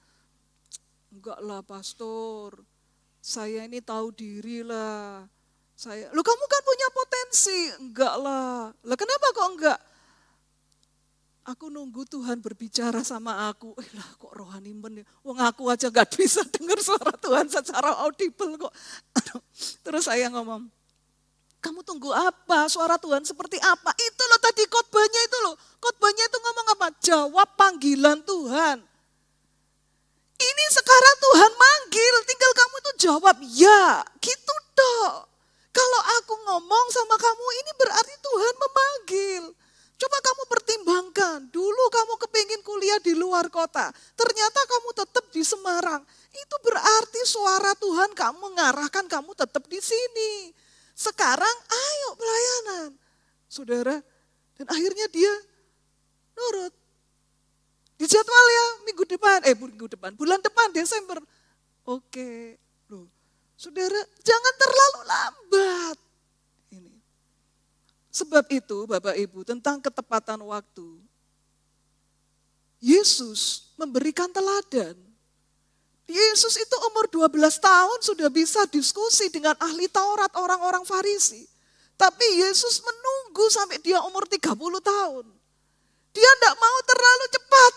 Enggak lah pastor. Saya ini tahu diri lah. Lu kamu kan punya potensi. Enggak lah. Lah kenapa kok enggak? Aku nunggu Tuhan berbicara sama aku. Lah kok rohani men ya. Wong aku aja gak bisa dengar suara Tuhan secara audible kok. Terus saya ngomong, kamu tunggu apa? Suara Tuhan seperti apa? Itu loh tadi khotbahnya itu loh. Khotbahnya itu ngomong apa? Jawab panggilan Tuhan. Ini sekarang Tuhan manggil, tinggal kamu tuh jawab ya. Gitu dong. Kalau aku ngomong sama kamu ini berarti Tuhan memanggil. Coba kamu pertimbangkan, dulu kamu kepingin kuliah di luar kota, ternyata kamu tetap di Semarang. Itu berarti suara Tuhan kamu mengarahkan kamu tetap di sini. Sekarang ayo pelayanan. Saudara, dan akhirnya dia nurut. Dijadwal ya bulan depan Desember. Oke, loh. Saudara, jangan terlalu lambat. Sebab itu Bapak Ibu tentang ketepatan waktu, Yesus memberikan teladan. Yesus itu umur 12 tahun sudah bisa diskusi dengan ahli Taurat orang-orang Farisi. Tapi Yesus menunggu sampai dia umur 30 tahun. Dia tidak mau terlalu cepat.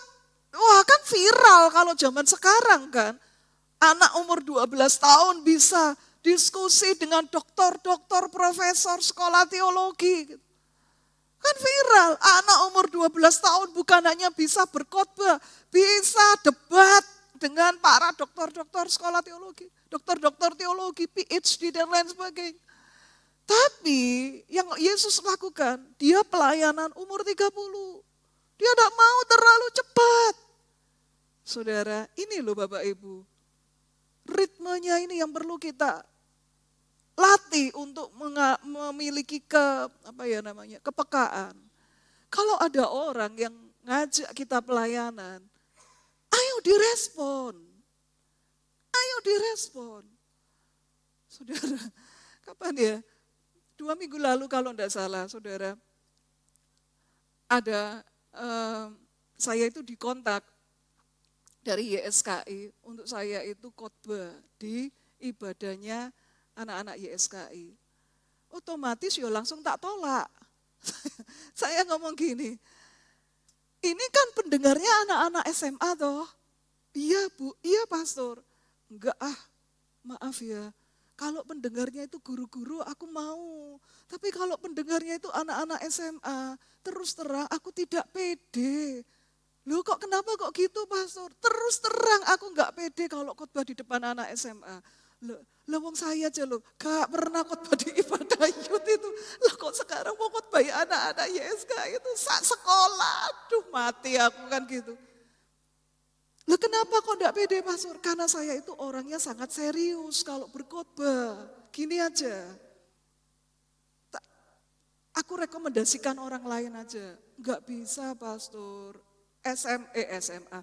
Wah kan viral kalau zaman sekarang kan. Anak umur 12 tahun bisa diskusi dengan doktor-doktor, profesor, sekolah teologi. Kan viral, anak umur 12 tahun bukan hanya bisa berkhotbah, bisa debat dengan para doktor-doktor sekolah teologi, doktor-doktor teologi, PhD dan lain sebagainya. Tapi yang Yesus lakukan, dia pelayanan umur 30. Dia tidak mau terlalu cepat. Saudara, ini loh Bapak Ibu, ritmenya ini yang perlu kita latih untuk memiliki kepekaan. Kalau ada orang yang ngajak kita pelayanan, ayo direspon. Ayo ayo direspon. Saudara, kapan ya? 2 minggu lalu kalau tidak salah, saudara, ada saya itu dikontak dari YSKI untuk saya itu khotbah di ibadahnya anak-anak YSKI. Otomatis ya langsung tak tolak. Saya ngomong gini, ini kan pendengarnya anak-anak SMA toh. Iya Bu, iya pastor. Enggak maaf ya. Kalau pendengarnya itu guru-guru aku mau. Tapi kalau pendengarnya itu anak-anak SMA, terus terang aku tidak pede. Loh kok kenapa kok gitu pastor? Terus terang aku enggak pede kalau khotbah di depan anak SMA. Loh wong saya aja loh, gak pernah khotbah di ibadah youth itu. Loh kok sekarang mau khotbah anak-anak YSK itu saat sekolah. Aduh mati aku kan gitu. Loh kenapa kok enggak pede pastor? Karena saya itu orangnya sangat serius kalau berkhotbah. Gini aja. Aku rekomendasikan orang lain aja. Enggak bisa pastor. SMA.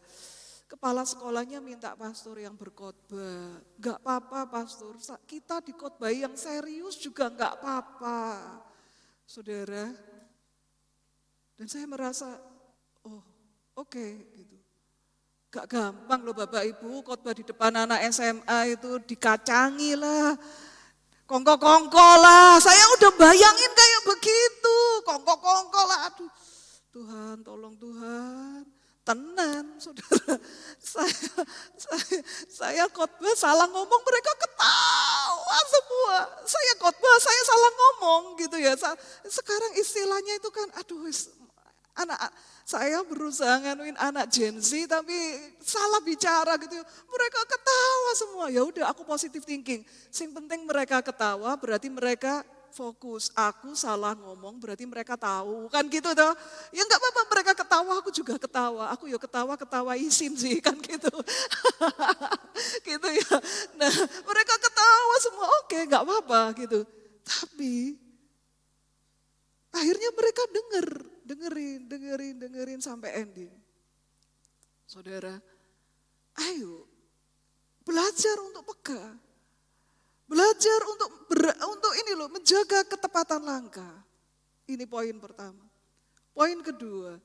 Kepala sekolahnya minta pastor yang berkhotbah. Enggak apa-apa pastor. Kita dikhotbahi yang serius juga enggak apa-apa. Saudara. Dan saya merasa, oh oke gitu. Gak gampang loh Bapak Ibu, khotbah di depan anak SMA itu dikacangi lah. Kongko-kongko lah, saya udah bayangin kayak begitu. Kongko-kongko lah, aduh Tuhan tolong Tuhan. Tenan saudara, saya khotbah salah ngomong mereka ketawa semua. Saya khotbah saya salah ngomong gitu ya. Sekarang istilahnya itu kan aduh anak saya berusaha nganuin anak Gen Z tapi salah bicara gitu. Mereka ketawa semua. Ya udah aku positive thinking. Yang penting mereka ketawa berarti mereka fokus. Aku salah ngomong berarti mereka tahu. Kan gitu toh. Ya enggak apa-apa mereka ketawa aku juga ketawa. Aku ya ketawa isin sih kan gitu. Gitu ya. Nah mereka ketawa semua oke enggak apa-apa gitu. Tapi akhirnya mereka dengerin sampai ending. Saudara, ayo belajar untuk peka. Belajar untuk ini loh, menjaga ketepatan langkah. Ini poin pertama. Poin kedua,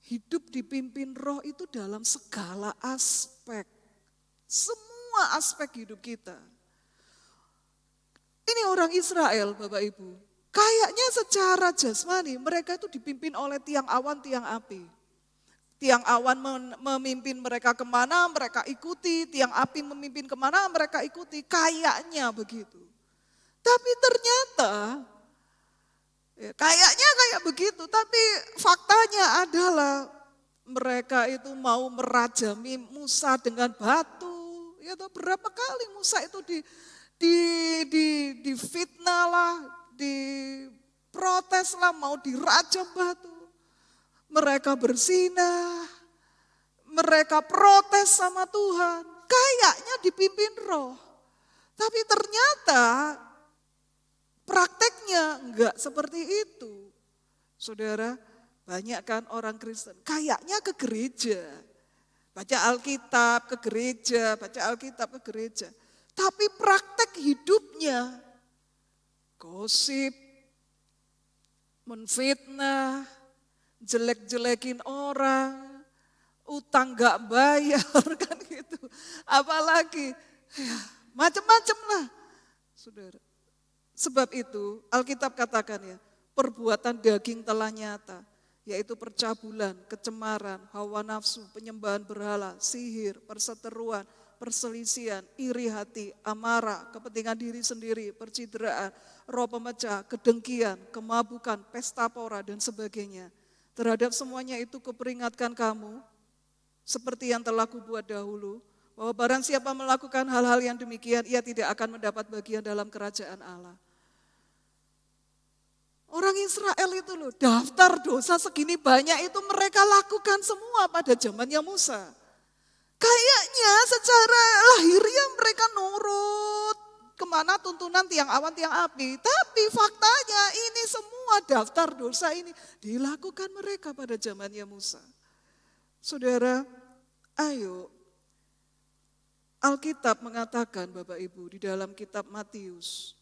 hidup dipimpin roh itu dalam segala aspek. Semua aspek hidup kita. Ini orang Israel Bapak Ibu. Kayaknya secara jasmani mereka itu dipimpin oleh tiang awan, tiang api. Tiang awan memimpin mereka kemana, mereka ikuti. Tiang api memimpin kemana, mereka ikuti. Kayaknya begitu. Tapi ternyata, kayaknya kayak begitu. Tapi faktanya adalah mereka itu mau merajami Musa dengan batu. Ya tahu berapa kali Musa itu difitnah lah, diprotes lah, mau dirajam batu. Mereka berzinah, mereka protes sama Tuhan. Kayaknya dipimpin roh. Tapi ternyata prakteknya enggak seperti itu. Saudara, banyak kan orang Kristen kayaknya ke gereja. Baca Alkitab ke gereja, baca Alkitab ke gereja. Tapi praktek hidupnya gosip, menfitnah, jelek-jelekin orang, utang gak bayar kan gitu. Apalagi ya, macam-macam lah. Saudara. Sebab itu Alkitab katakan ya, perbuatan daging telah nyata, yaitu percabulan, kecemaran, hawa nafsu, penyembahan berhala, sihir, perseteruan, perselisihan, iri hati, amarah, kepentingan diri sendiri, percideraan, roh pemecah, kedengkian, kemabukan, pesta pora dan sebagainya. Terhadap semuanya itu kuperingatkan kamu, seperti yang telah kubuat dahulu, bahwa barang siapa melakukan hal-hal yang demikian, ia tidak akan mendapat bagian dalam kerajaan Allah. Orang Israel itu loh, daftar dosa segini banyak itu mereka lakukan semua pada zamannya Musa. Kayaknya secara lahiriah mereka nurut kemana tuntunan tiang awan, tiang api. Tapi faktanya ini semua daftar dosa ini dilakukan mereka pada zamannya Musa. Saudara, ayo Alkitab mengatakan Bapak Ibu di dalam kitab Matius,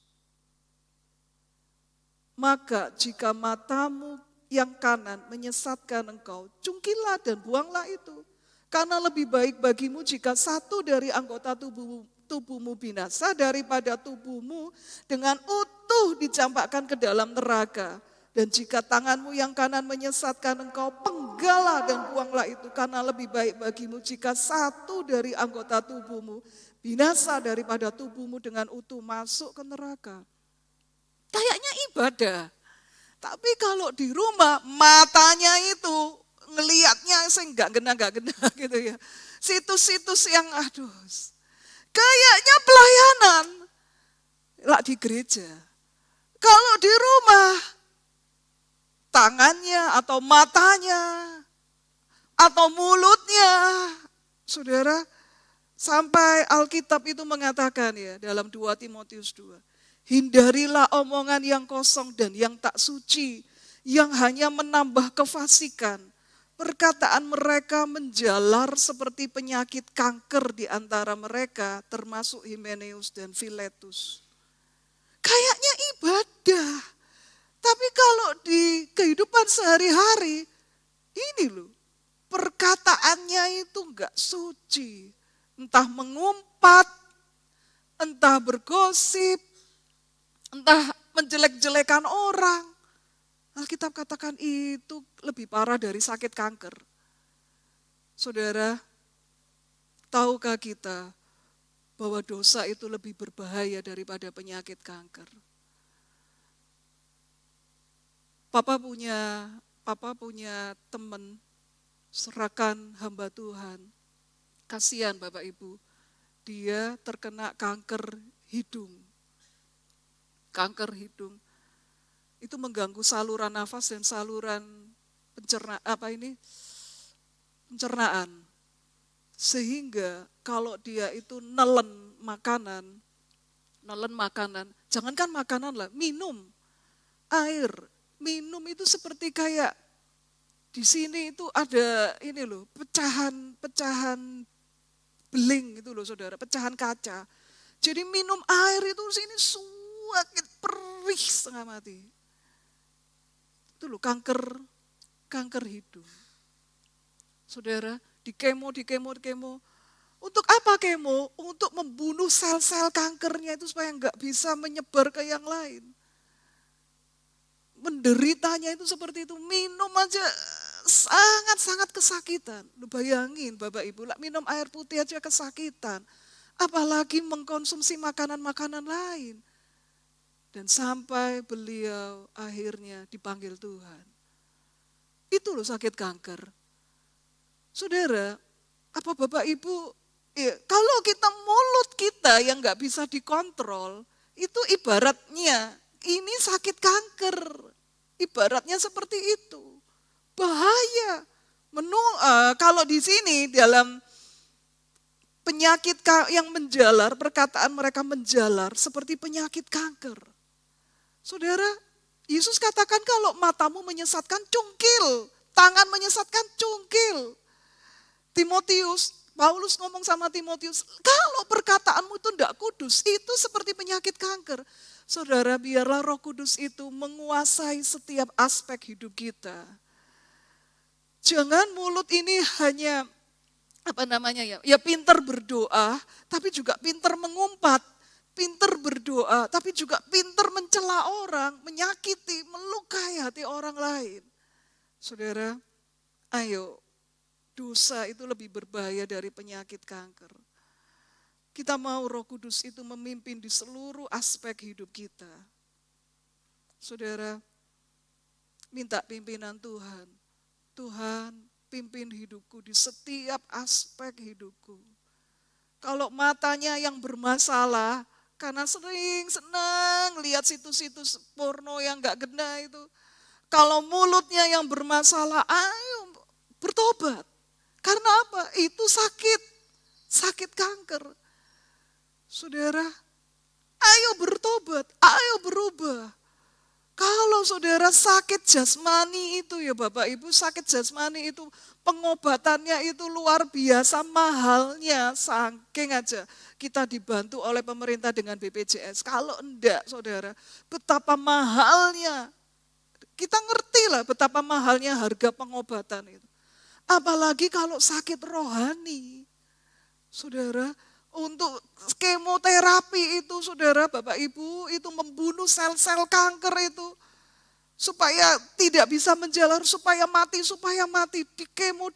maka jika matamu yang kanan menyesatkan engkau, cungkilah dan buanglah itu. Karena lebih baik bagimu jika satu dari anggota tubuhmu binasa daripada tubuhmu dengan utuh dicampakkan ke dalam neraka. Dan jika tanganmu yang kanan menyesatkan engkau, penggalah dan buanglah itu. Karena lebih baik bagimu jika satu dari anggota tubuhmu binasa daripada tubuhmu dengan utuh masuk ke neraka. Kayaknya ibadah. Tapi kalau di rumah matanya itu ngelihatnya saya nggak gena gitu ya. Situs-situs yang aduh. Kayaknya pelayanan lah di gereja. Kalau di rumah tangannya atau matanya atau mulutnya, saudara, sampai Alkitab itu mengatakan ya dalam 2 Timotius 2. Hindarilah omongan yang kosong dan yang tak suci, yang hanya menambah kefasikan. Perkataan mereka menjalar seperti penyakit kanker di antara mereka, termasuk Himeneus dan Filetus. Kayaknya ibadah, tapi kalau di kehidupan sehari-hari, ini loh, perkataannya itu enggak suci. Entah mengumpat, entah bergosip, entah menjelek-jelekan orang. Alkitab katakan itu lebih parah dari sakit kanker. Saudara, tahukah kita bahwa dosa itu lebih berbahaya daripada penyakit kanker? Papa punya teman, serakan hamba Tuhan. Kasihan Bapak Ibu, dia terkena kanker hidung. Kanker hidung itu mengganggu saluran nafas dan saluran pencernaan. Sehingga kalau dia itu nelen makanan, jangankan makanan lah, minum air, minum itu seperti kayak di sini itu ada ini loh, pecahan beling itu loh saudara, pecahan kaca. Jadi minum air itu sini sakit perih setengah mati. Itu loh kanker hidung. Saudara, di kemo. Untuk apa kemo? Untuk membunuh sel-sel kankernya itu supaya enggak bisa menyebar ke yang lain. Menderitanya itu seperti itu. Minum aja sangat-sangat kesakitan. Lu bayangin Bapak Ibu, minum air putih aja kesakitan. Apalagi mengkonsumsi makanan-makanan lain. Dan sampai beliau akhirnya dipanggil Tuhan. Itu loh sakit kanker. Saudara, apa Bapak Ibu, ya, kalau kita mulut kita yang gak bisa dikontrol, itu ibaratnya ini sakit kanker. Ibaratnya seperti itu. Bahaya. Kalau di sini dalam penyakit yang menjalar, perkataan mereka menjalar seperti penyakit kanker. Saudara, Yesus katakan kalau matamu menyesatkan, cungkil. Tangan menyesatkan, cungkil. Paulus ngomong sama Timotius, kalau perkataanmu itu tidak kudus, itu seperti penyakit kanker. Saudara, biarlah Roh Kudus itu menguasai setiap aspek hidup kita. Jangan mulut ini hanya ya pintar berdoa, tapi juga pintar mengumpat. Pintar berdoa, tapi juga pintar mencela orang, menyakiti, melukai hati orang lain. Saudara, ayo, dosa itu lebih berbahaya dari penyakit kanker. Kita mau Roh Kudus itu memimpin di seluruh aspek hidup kita. Saudara, minta pimpinan Tuhan. Tuhan, pimpin hidupku di setiap aspek hidupku. Kalau matanya yang bermasalah, karena sering senang lihat situs-situs porno yang gak gena itu. Kalau mulutnya yang bermasalah, ayo bertobat. Karena apa? Itu sakit kanker. Saudara, ayo bertobat, ayo berubah. Kalau saudara sakit jasmani itu ya Bapak Ibu, sakit jasmani itu pengobatannya itu luar biasa mahalnya, saking aja kita dibantu oleh pemerintah dengan BPJS. Kalau enggak saudara, betapa mahalnya, kita ngerti lah betapa mahalnya harga pengobatan itu. Apalagi kalau sakit rohani, saudara, untuk kemoterapi itu saudara, Bapak Ibu, itu membunuh sel-sel kanker itu. Supaya tidak bisa menjalar, supaya mati, dikemo,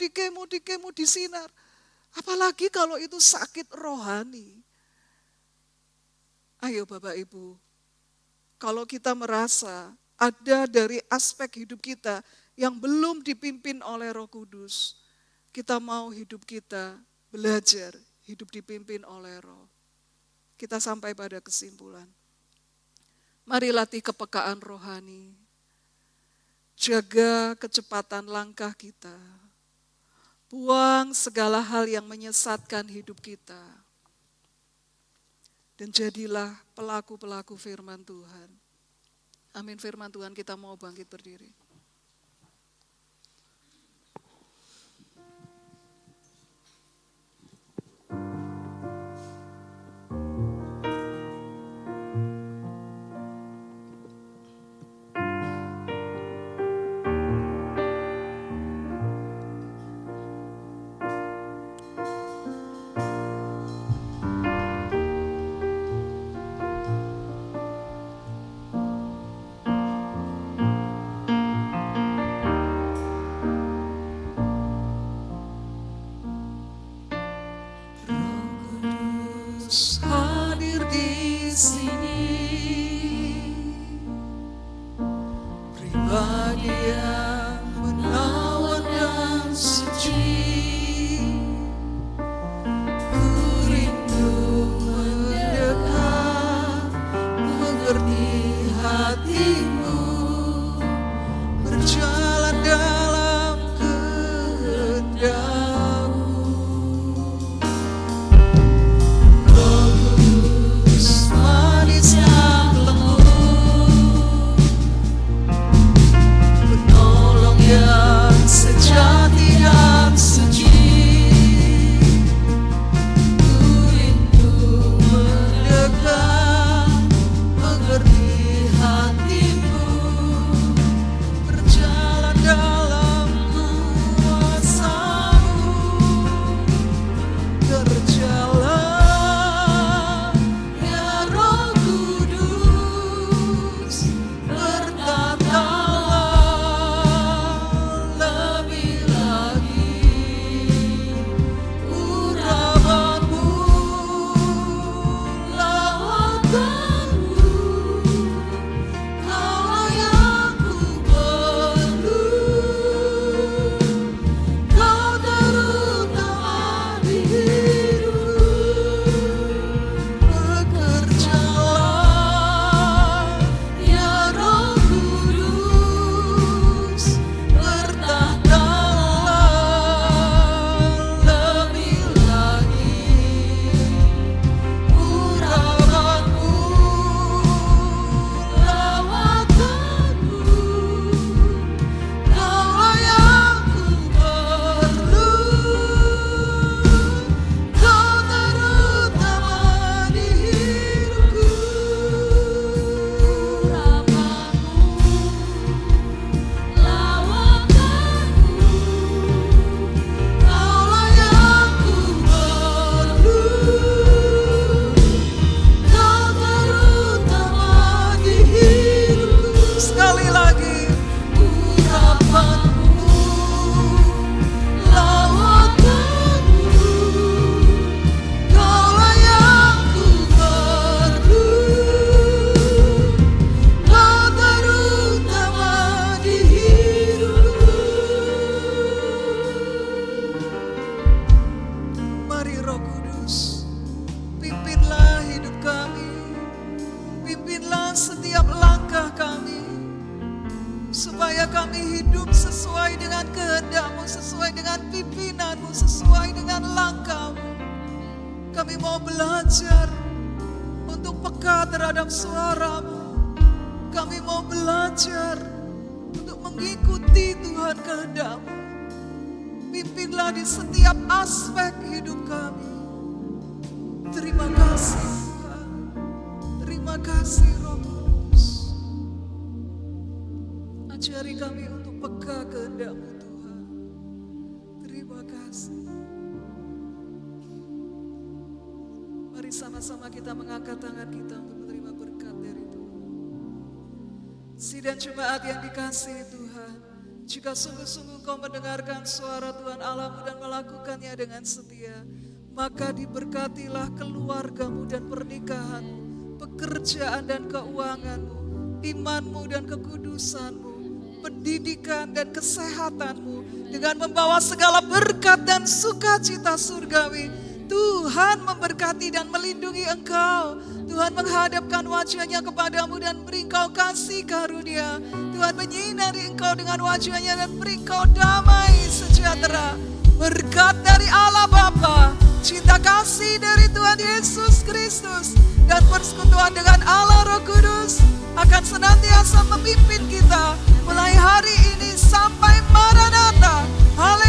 disinar. Apalagi kalau itu sakit rohani. Ayo Bapak Ibu, kalau kita merasa ada dari aspek hidup kita yang belum dipimpin oleh Roh Kudus, kita mau hidup kita belajar hidup dipimpin oleh Roh. Kita sampai pada kesimpulan. Mari latih kepekaan rohani. Jaga kecepatan langkah kita. Buang segala hal yang menyesatkan hidup kita. Dan jadilah pelaku-pelaku firman Tuhan. Amin, firman Tuhan, kita mau bangkit berdiri. Hadir di sini, pribadi yang menawan dan suci. Ku rindu mendekat, mengerti hatimu, berjalan dalam kehendak. Sejati dan suci, ku rindu mendekat, mengerti hatimu, berjalan dalam kuasa-Mu, berjalan ya Roh Kudus, bertatalah supaya kami hidup sesuai dengan kehendak-Mu, sesuai dengan pimpinan-Mu, sesuai dengan langkah-Mu. Kami mau belajar untuk peka terhadap suara-Mu. Kami mau belajar untuk mengikuti Tuhan kehendak-Mu. Pimpinlah di setiap aspek hidup kami. Terima kasih Tuhan. Terima kasih Roh Kudus. Ajari kami untuk peka kehendak-Mu Tuhan. Terima kasih. Mari sama-sama kita mengangkat tangan kita untuk menerima berkat dari Tuhan. Sidang jemaat yang dikasihi Tuhan, jika sungguh-sungguh kau mendengarkan suara Tuhan Allahmu dan melakukannya dengan setia, maka diberkatilah keluargamu dan pernikahanmu, pekerjaan dan keuanganmu, imanmu dan kekudusanmu, pendidikan dan kesehatanmu, dengan membawa segala berkat dan sukacita surgawi. Tuhan memberkati dan melindungi engkau. Tuhan menghadapkan wajahnya kepadamu dan beri engkau kasih karunia. Tuhan menyinari engkau dengan wajahnya dan beri engkau damai sejahtera. Berkat dari Allah Bapa, cinta kasih dari Tuhan Yesus Kristus, dan persekutuan dengan Allah Roh Kudus akan senantiasa memimpin kita mulai hari ini sampai Maranatha. Haleluya.